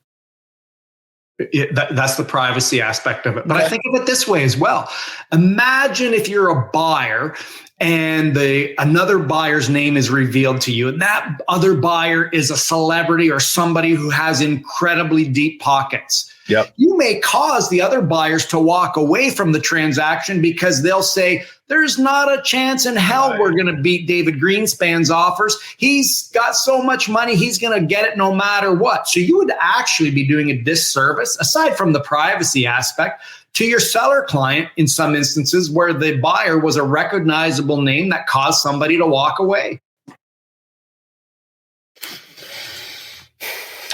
Speaker 2: That's the privacy aspect of it. But I think of it this way as well. Imagine if you're a buyer and another buyer's name is revealed to you, and that other buyer is a celebrity or somebody who has incredibly deep pockets.
Speaker 1: Yep.
Speaker 2: You may cause the other buyers to walk away from the transaction because they'll say, there's not a chance in hell we're going to beat David Greenspan's offers. He's got so much money, he's going to get it no matter what. So you would actually be doing a disservice, aside from the privacy aspect, to your seller client in some instances where the buyer was a recognizable name that caused somebody to walk away.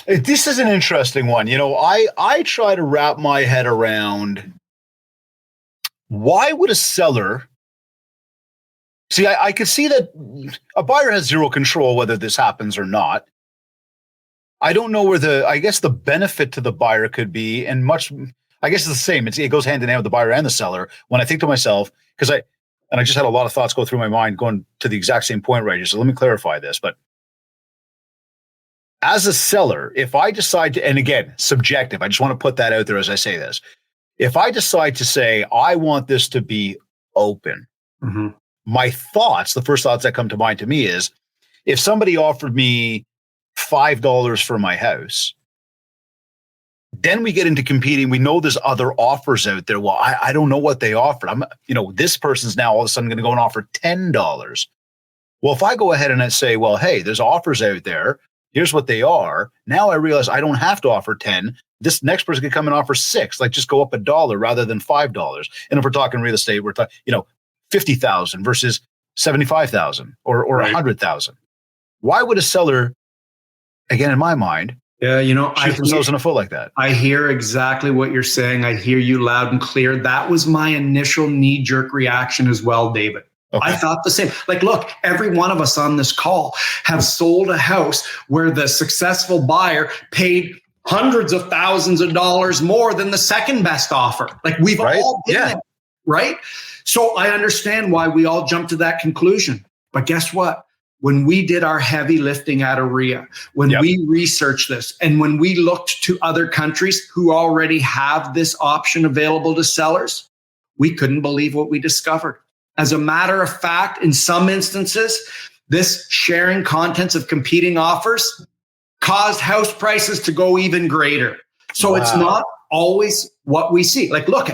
Speaker 1: This is an interesting one. I try to wrap my head around, why would a seller see? I could see that a buyer has zero control whether this happens or not. I don't know where I guess the benefit to the buyer could be, and I guess it's the same. It goes hand in hand with the buyer and the seller. When I think to myself, because I just had a lot of thoughts go through my mind going to the exact same point right here. So let me clarify this. But as a seller, if I decide to, and again, subjective, I just want to put that out there as I say this. If I decide to say, I want this to be open, my thoughts, the first thoughts that come to mind to me is, if somebody offered me $5 for my house, then we get into competing. We know there's other offers out there. Well, I don't know what they offered. This person's now all of a sudden going to go and offer $10. Well, if I go ahead and I say, well, hey, there's offers out there. Here's what they are. Now I realize I don't have to offer 10. This next person could come and offer 6, like just go up $1 rather than $5. And if we're talking real estate, we're talking, 50,000 versus 75,000 or 100,000. Why would a seller, again, in my mind, shoot themselves in the foot like that?
Speaker 2: I hear exactly what you're saying. I hear you loud and clear. That was my initial knee-jerk reaction as well, David. Okay. I thought the same. Like, look, every one of us on this call have sold a house where the successful buyer paid hundreds of thousands of dollars more than the second best offer. Like, we've all been there, right? So I understand why we all jump to that conclusion. But guess what? When we did our heavy lifting at OREA, when we researched this, and when we looked to other countries who already have this option available to sellers, we couldn't believe what we discovered. As a matter of fact, in some instances, this sharing contents of competing offers caused house prices to go even greater. So It's not always what we see. Like, look,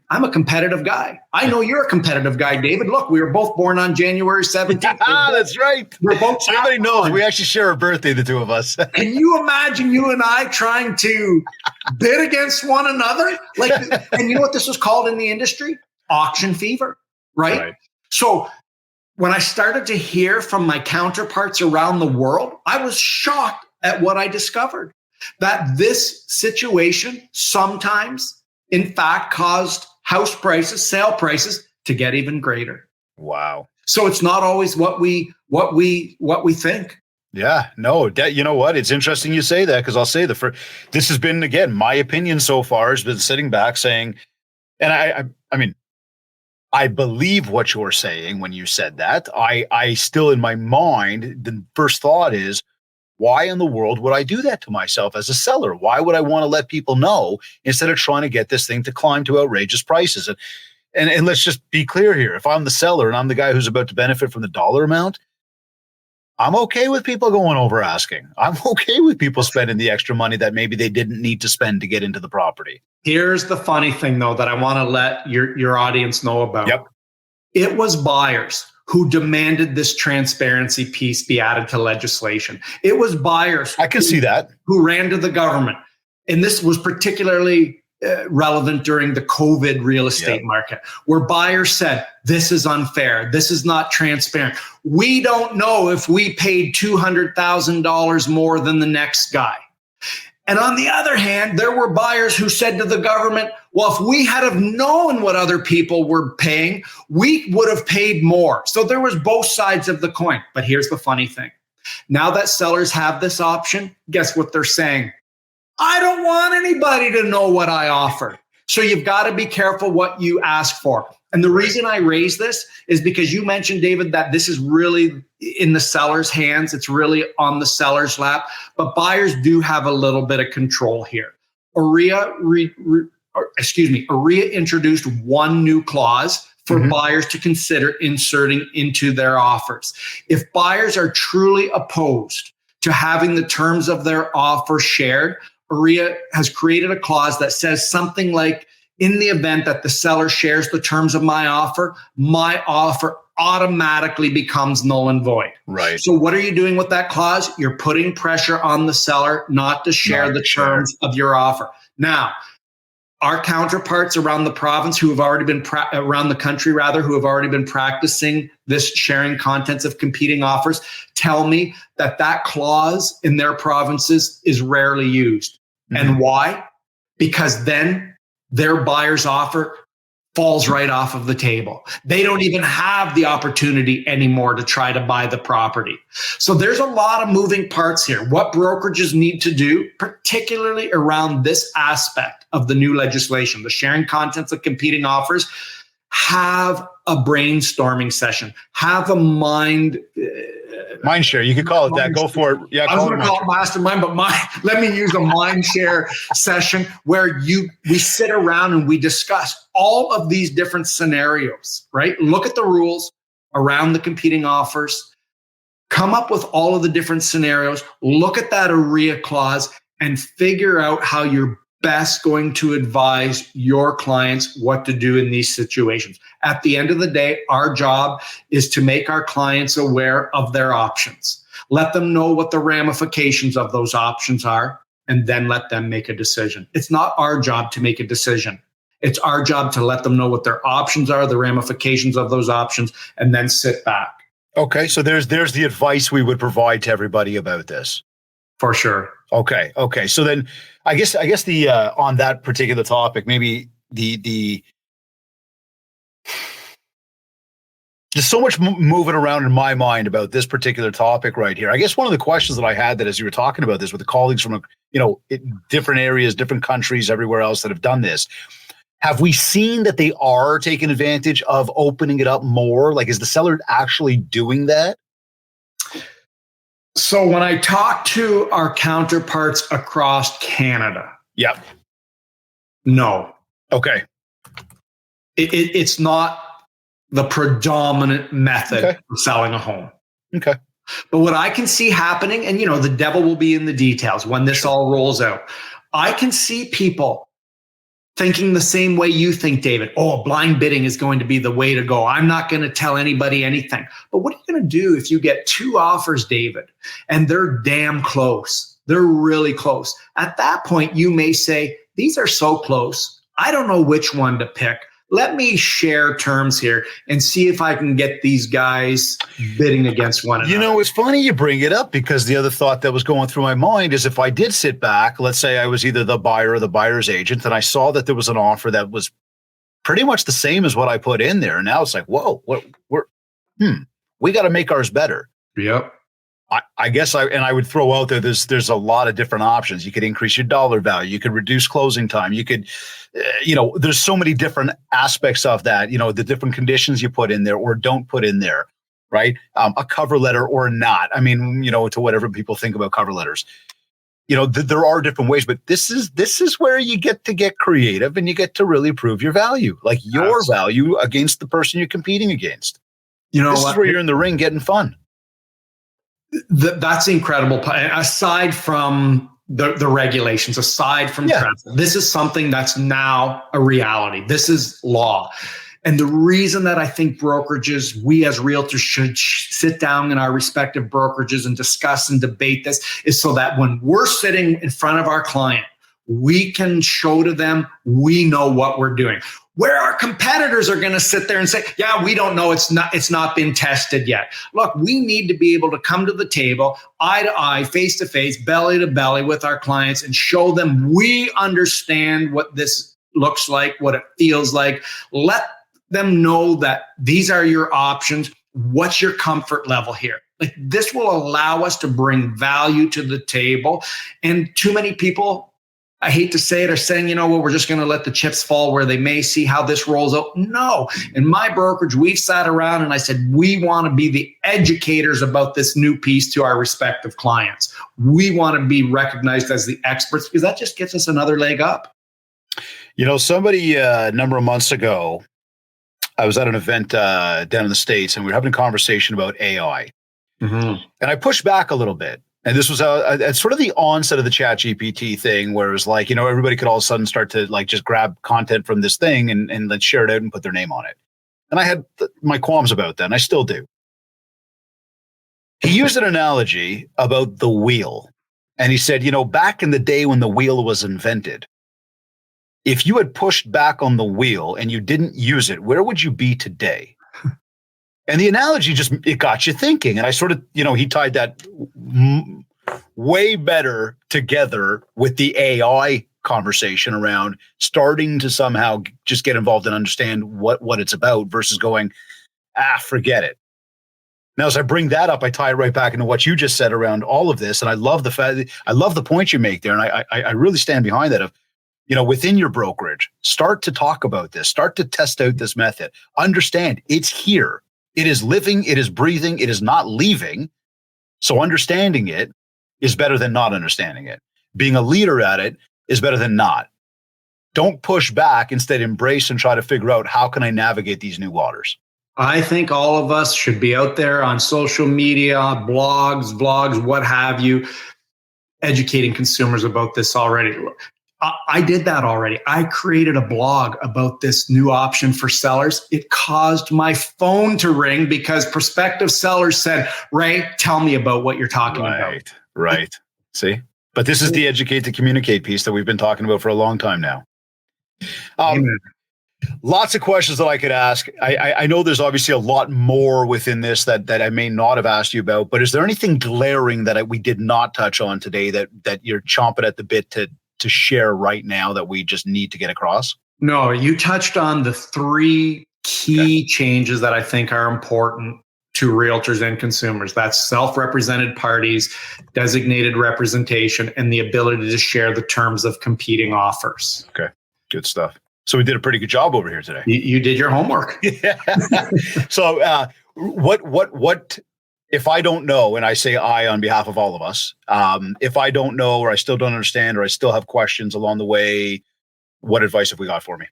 Speaker 2: I'm a competitive guy. I know you're a competitive guy, David. Look, we were both born on January 17th.
Speaker 1: That's right.
Speaker 2: We're both.
Speaker 1: Everybody knows we actually share a birthday, the two of us.
Speaker 2: Can you imagine you and I trying to bid against one another? And you know what this was called in the industry? Auction fever. Right? So when I started to hear from my counterparts around the world, I was shocked at what I discovered. That this situation sometimes, in fact, caused house prices, sale prices to get even greater.
Speaker 1: Wow.
Speaker 2: So it's not always what we think.
Speaker 1: Yeah, no, you know what? It's interesting you say that, because I'll say this has been, again, my opinion so far has been sitting back saying, and I mean, I believe what you're saying when you said that. I still, in my mind, the first thought is, why in the world would I do that to myself as a seller? Why would I want to let people know instead of trying to get this thing to climb to outrageous prices? And let's just be clear here. If I'm the seller and I'm the guy who's about to benefit from the dollar amount, I'm okay with people going over asking. I'm okay with people spending the extra money that maybe they didn't need to spend to get into the property.
Speaker 2: Here's the funny thing, though, that I want to let your audience know about.
Speaker 1: Yep.
Speaker 2: It was buyers who demanded this transparency piece be added to legislation. It was buyers.
Speaker 1: I can see that.
Speaker 2: Who ran to the government. And this was particularly relevant during the COVID real estate market, where buyers said, this is unfair. This is not transparent. We don't know if we paid $200,000 more than the next guy. And on the other hand, there were buyers who said to the government, well, if we had have known what other people were paying, we would have paid more. So there was both sides of the coin. But here's the funny thing. Now that sellers have this option, guess what they're saying? I don't want anybody to know what I offer. So you've got to be careful what you ask for. And the reason I raise this is because you mentioned, David, that this is really in the seller's hands. It's really on the seller's lap. But buyers do have a little bit of control here. OREA introduced one new clause, for buyers to consider inserting into their offers. If buyers are truly opposed to having the terms of their offer shared, OREA has created a clause that says something like, in the event that the seller shares the terms of my offer automatically becomes null and void.
Speaker 1: Right.
Speaker 2: So what are you doing with that clause? You're putting pressure on the seller not to share the terms of your offer. Now, our counterparts around the province who have already been around the country who have already been practicing this sharing contents of competing offers tell me that clause in their provinces is rarely used. And why? Because then their buyer's offer falls right off of the table. They don't even have the opportunity anymore to try to buy the property. So there's a lot of moving parts here. What brokerages need to do, particularly around this aspect of the new legislation, the sharing contents of competing offers, have a brainstorming session, have a
Speaker 1: Mindshare, you could call it that. Go for it. Yeah,
Speaker 2: I was going to call it mastermind, but let me use a Mindshare session where we sit around and we discuss all of these different scenarios, right? Look at the rules around the competing offers, come up with all of the different scenarios, look at that OREA clause, and figure out how you're best going to advise your clients what to do in these situations. At the end of the day, our job is to make our clients aware of their options. Let them know what the ramifications of those options are, and then let them make a decision. It's not our job to make a decision. It's our job to let them know what their options are, the ramifications of those options, and then sit back.
Speaker 1: Okay, so there's the advice we would provide to everybody about this.
Speaker 2: For sure.
Speaker 1: Okay. So then I guess the on that particular topic, maybe the there's so much moving around in my mind about this particular topic right here. I guess one of the questions that I had that as you were talking about this with the colleagues from, different areas, different countries, everywhere else that have done this, have we seen that they are taking advantage of opening it up more? Like, is the seller actually doing that?
Speaker 2: So when I talk to our counterparts across Canada, no.
Speaker 1: Okay.
Speaker 2: It's not the predominant method of selling a home.
Speaker 1: Okay.
Speaker 2: But what I can see happening, and the devil will be in the details when this all rolls out. I can see people thinking the same way you think, David. Oh, blind bidding is going to be the way to go. I'm not going to tell anybody anything. But what are you going to do if you get two offers, David, and they're damn close? They're really close. At that point, you may say, these are so close, I don't know which one to pick. Let me share terms here and see if I can get these guys bidding against one another.
Speaker 1: It's funny you bring it up, because the other thought that was going through my mind is, if I did sit back, let's say I was either the buyer or the buyer's agent, and I saw that there was an offer that was pretty much the same as what I put in there. And now it's like, whoa, we got to make ours better.
Speaker 2: Yep.
Speaker 1: I guess I would throw out there, there's a lot of different options. You could increase your dollar value. You could reduce closing time. You could, there's so many different aspects of that, the different conditions you put in there or don't put in there, right? A cover letter or not. I mean, to whatever people think about cover letters, there are different ways, but this is where you get to get creative and you get to really prove your value, like your value against the person you're competing against. This is where you're in the ring getting fun.
Speaker 2: That's incredible. Aside from the regulations, aside from TRESA, this is something that's now a reality. This is law. And the reason that I think brokerages, we as realtors should sit down in our respective brokerages and discuss and debate this, is so that when we're sitting in front of our client, we can show to them we know what we're doing. Where our competitors are going to sit there and say, yeah, we don't know. It's not been tested yet. Look, we need to be able to come to the table, eye to eye, face to face, belly to belly with our clients and show them we understand what this looks like, what it feels like. Let them know that these are your options. What's your comfort level here? Like, this will allow us to bring value to the table. And too many people, I hate to say it, are saying, we're just going to let the chips fall where they may, see how this rolls out. No. In my brokerage, we've sat around and I said, we want to be the educators about this new piece to our respective clients. We want to be recognized as the experts, because that just gives us another leg up.
Speaker 1: Somebody a number of months ago I was at an event down in the States, and we were having a conversation about AI. And I pushed back a little bit. And this was at sort of the onset of the Chat GPT thing, where it was like, everybody could all of a sudden start to like just grab content from this thing and let's share it out and put their name on it. And I had my qualms about that, and I still do. He used an analogy about the wheel. And he said, back in the day when the wheel was invented, if you had pushed back on the wheel and you didn't use it, where would you be today? And the analogy it got you thinking. And I sort of, he tied that way better together with the AI conversation around starting to somehow just get involved and understand what it's about versus going, forget it. Now, as I bring that up, I tie it right back into what you just said around all of this. And I love the point you make there. And I really stand behind that of, within your brokerage, start to talk about this, start to test out this method, understand it's here. It is living, it is breathing, it is not leaving. So understanding it is better than not understanding it. Being a leader at it is better than not. Don't push back, instead embrace and try to figure out, how can I navigate these new waters?
Speaker 2: I think all of us should be out there on social media, blogs, vlogs, what have you, educating consumers about this already. I did that already. I created a blog about this new option for sellers. It caused my phone to ring because prospective sellers said, Ray, tell me about what you're talking about.
Speaker 1: Right. See? But this is the educate to communicate piece that we've been talking about for a long time now. Lots of questions that I could ask. I know there's obviously a lot more within this that I may not have asked you about, but is there anything glaring that we did not touch on today that you're chomping at the bit to share right now that we just need to get across?
Speaker 2: No, you touched on the three key changes that I think are important to realtors and consumers. That's self-represented parties, designated representation, and the ability to share the terms of competing offers.
Speaker 1: Okay, good stuff. So we did a pretty good job over here today.
Speaker 2: You did your homework.
Speaker 1: Yeah. So what if I don't know, and I say I on behalf of all of us, if I don't know, or I still don't understand, or I still have questions along the way, what advice have we got for me?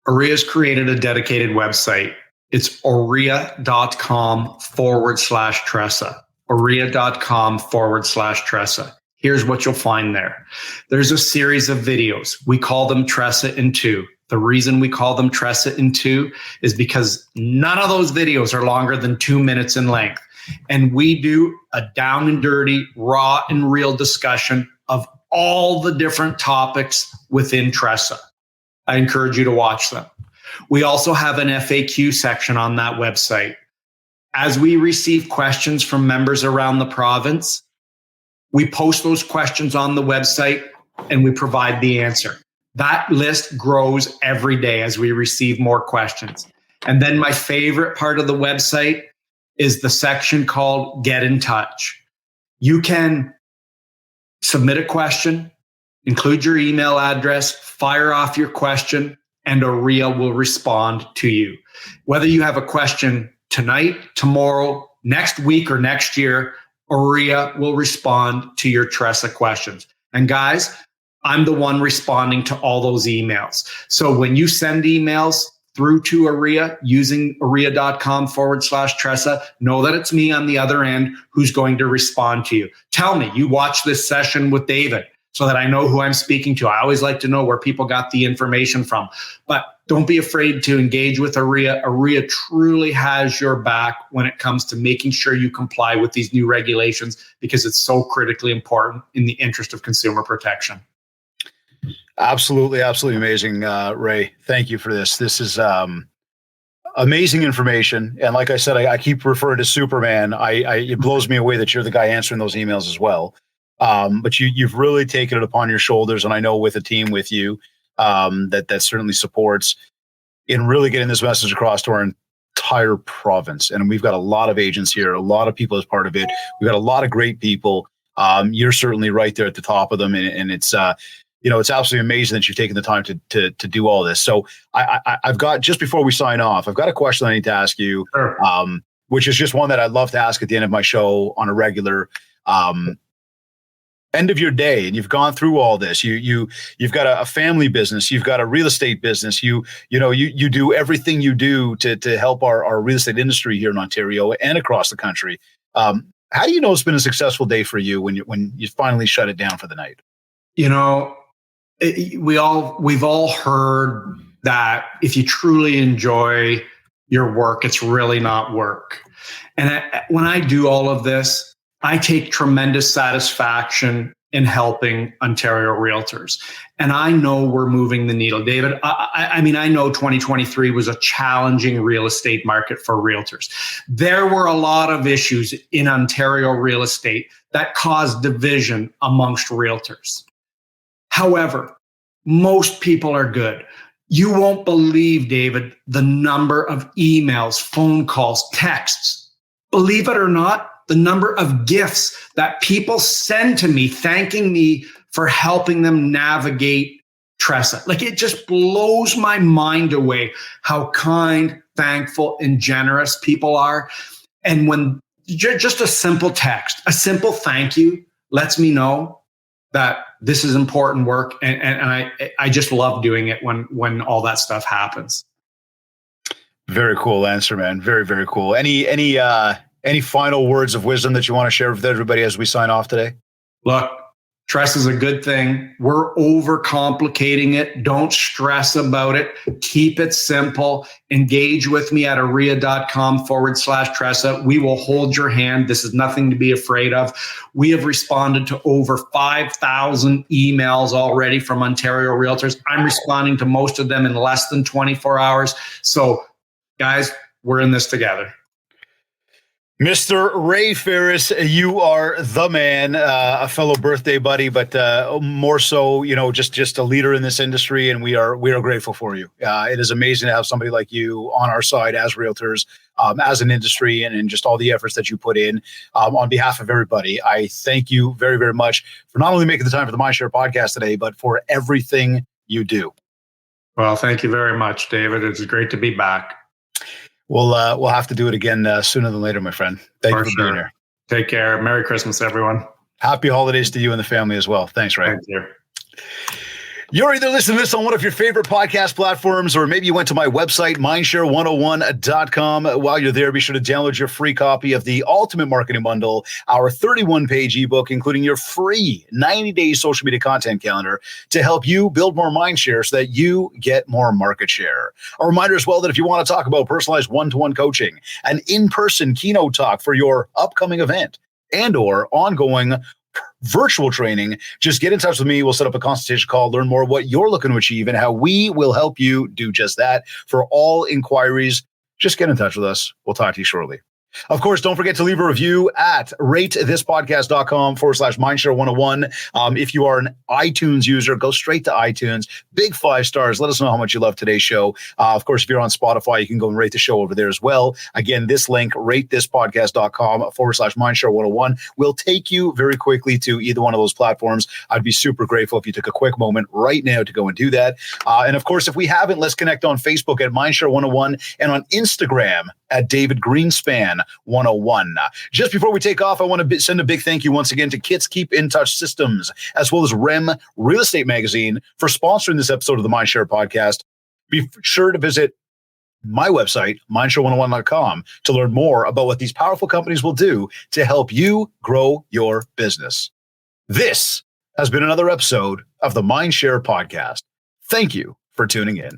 Speaker 2: OREA's created a dedicated website. It's OREA.com/TRESA. OREA.com/TRESA. Here's what you'll find there. There's a series of videos. We call them TRESA in 2. The reason we call them TRESA in 2 is because none of those videos are longer than 2 minutes in length. And we do a down and dirty, raw and real discussion of all the different topics within TRESA. I encourage you to watch them. We also have an FAQ section on that website. As we receive questions from members around the province, we post those questions on the website and we provide the answer. That list grows every day as we receive more questions. And then my favorite part of the website is the section called Get in Touch. You can submit a question, include your email address, fire off your question, and OREA will respond to you. Whether you have a question tonight, tomorrow, next week, or next year, OREA will respond to your TRESA questions. And guys, I'm the one responding to all those emails. So when you send emails through to OREA using OREA.com/TRESA, know that it's me on the other end who's going to respond to you. Tell me, you watched this session with David so that I know who I'm speaking to. I always like to know where people got the information from. But don't be afraid to engage with OREA. OREA truly has your back when it comes to making sure you comply with these new regulations because it's so critically important in the interest of consumer protection.
Speaker 1: Absolutely, absolutely amazing, Ray. Thank you for this. This is amazing information. And like I said, I keep referring to Superman. It blows me away that you're the guy answering those emails as well. But you've really taken it upon your shoulders, and I know with a team with you that certainly supports in really getting this message across to our entire province. And we've got a lot of agents here, a lot of people as part of it. We've got a lot of great people. You're certainly right there at the top of them, and it's it's absolutely amazing that you've taken the time to do all this. So I've got, just before we sign off, I've got a question I need to ask you,
Speaker 2: Sure.
Speaker 1: Which is just one that I'd love to ask at the end of my show on a regular. end of your day and you've gone through all this, you've got a family business, you've got a real estate business, you do everything you do to help our real estate industry here in Ontario and across the country. How do you know it's been a successful day for you when you finally shut it down for the night?
Speaker 2: We've all heard that if you truly enjoy your work, it's really not work. And when I do all of this, I take tremendous satisfaction in helping Ontario realtors. And I know we're moving the needle. David, I mean, I know 2023 was a challenging real estate market for realtors. There were a lot of issues in Ontario real estate that caused division amongst realtors. However, most people are good. You won't believe, David, the number of emails, phone calls, texts. Believe it or not, the number of gifts that people send to me thanking me for helping them navigate TRESA. Like, it just blows my mind away how kind, thankful, and generous people are. And when just a simple text, a simple thank you lets me know that this is important work. And I just love doing it when all that stuff happens.
Speaker 1: Very cool answer, man. Very, very cool. Any final words of wisdom that you want to share with everybody as we sign off today?
Speaker 2: Look, TRESA is a good thing. We're overcomplicating it. Don't stress about it. Keep it simple. Engage with me at OREA.com/TRESA. We will hold your hand. This is nothing to be afraid of. We have responded to over 5,000 emails already from Ontario realtors. I'm responding to most of them in less than 24 hours. So, guys, we're in this together.
Speaker 1: Mr. Ray Ferris, you are the man, a fellow birthday buddy, but more so, just a leader in this industry, and we are grateful for you. It is amazing to have somebody like you on our side as realtors, as an industry, and just all the efforts that you put in. On behalf of everybody, I thank you very, very much for not only making the time for the Mindshare podcast today, but for everything you do.
Speaker 2: Well, thank you very much, David. It's great to be back.
Speaker 1: We'll have to do it again sooner than later, my friend. Thank you for being here.
Speaker 2: Take care. Merry Christmas, everyone.
Speaker 1: Happy holidays to you and the family as well. Thanks, Ray.
Speaker 2: Thank you.
Speaker 1: You're either listening to this on one of your favorite podcast platforms, or maybe you went to my website, mindshare101.com. While you're there, be sure to download your free copy of the Ultimate Marketing Bundle, our 31-page ebook, including your free 90-day social media content calendar to help you build more mindshare so that you get more market share. A reminder as well that if you want to talk about personalized one-to-one coaching, an in-person keynote talk for your upcoming event, and or ongoing virtual training, just get in touch with me. We'll set up a consultation call, learn more what you're looking to achieve and how we will help you do just that. For all inquiries, just get in touch with us. We'll talk to you shortly. Of course, don't forget to leave a review at ratethispodcast.com/Mindshare101. If you are an iTunes user, go straight to iTunes. Big 5 stars. Let us know how much you love today's show. Of course, if you're on Spotify, you can go and rate the show over there as well. Again, this link, ratethispodcast.com/Mindshare101, will take you very quickly to either one of those platforms. I'd be super grateful if you took a quick moment right now to go and do that. And of course, if we haven't, let's connect on Facebook at Mindshare101 and on Instagram at David Greenspan 101. Just before we take off, I want to send a big thank you once again to Kits Keep in Touch Systems, as well as REM Real Estate Magazine for sponsoring this episode of the Mindshare podcast. Be sure to visit my website, mindshare101.com, to learn more about what these powerful companies will do to help you grow your business. This has been another episode of the Mindshare podcast. Thank you for tuning in.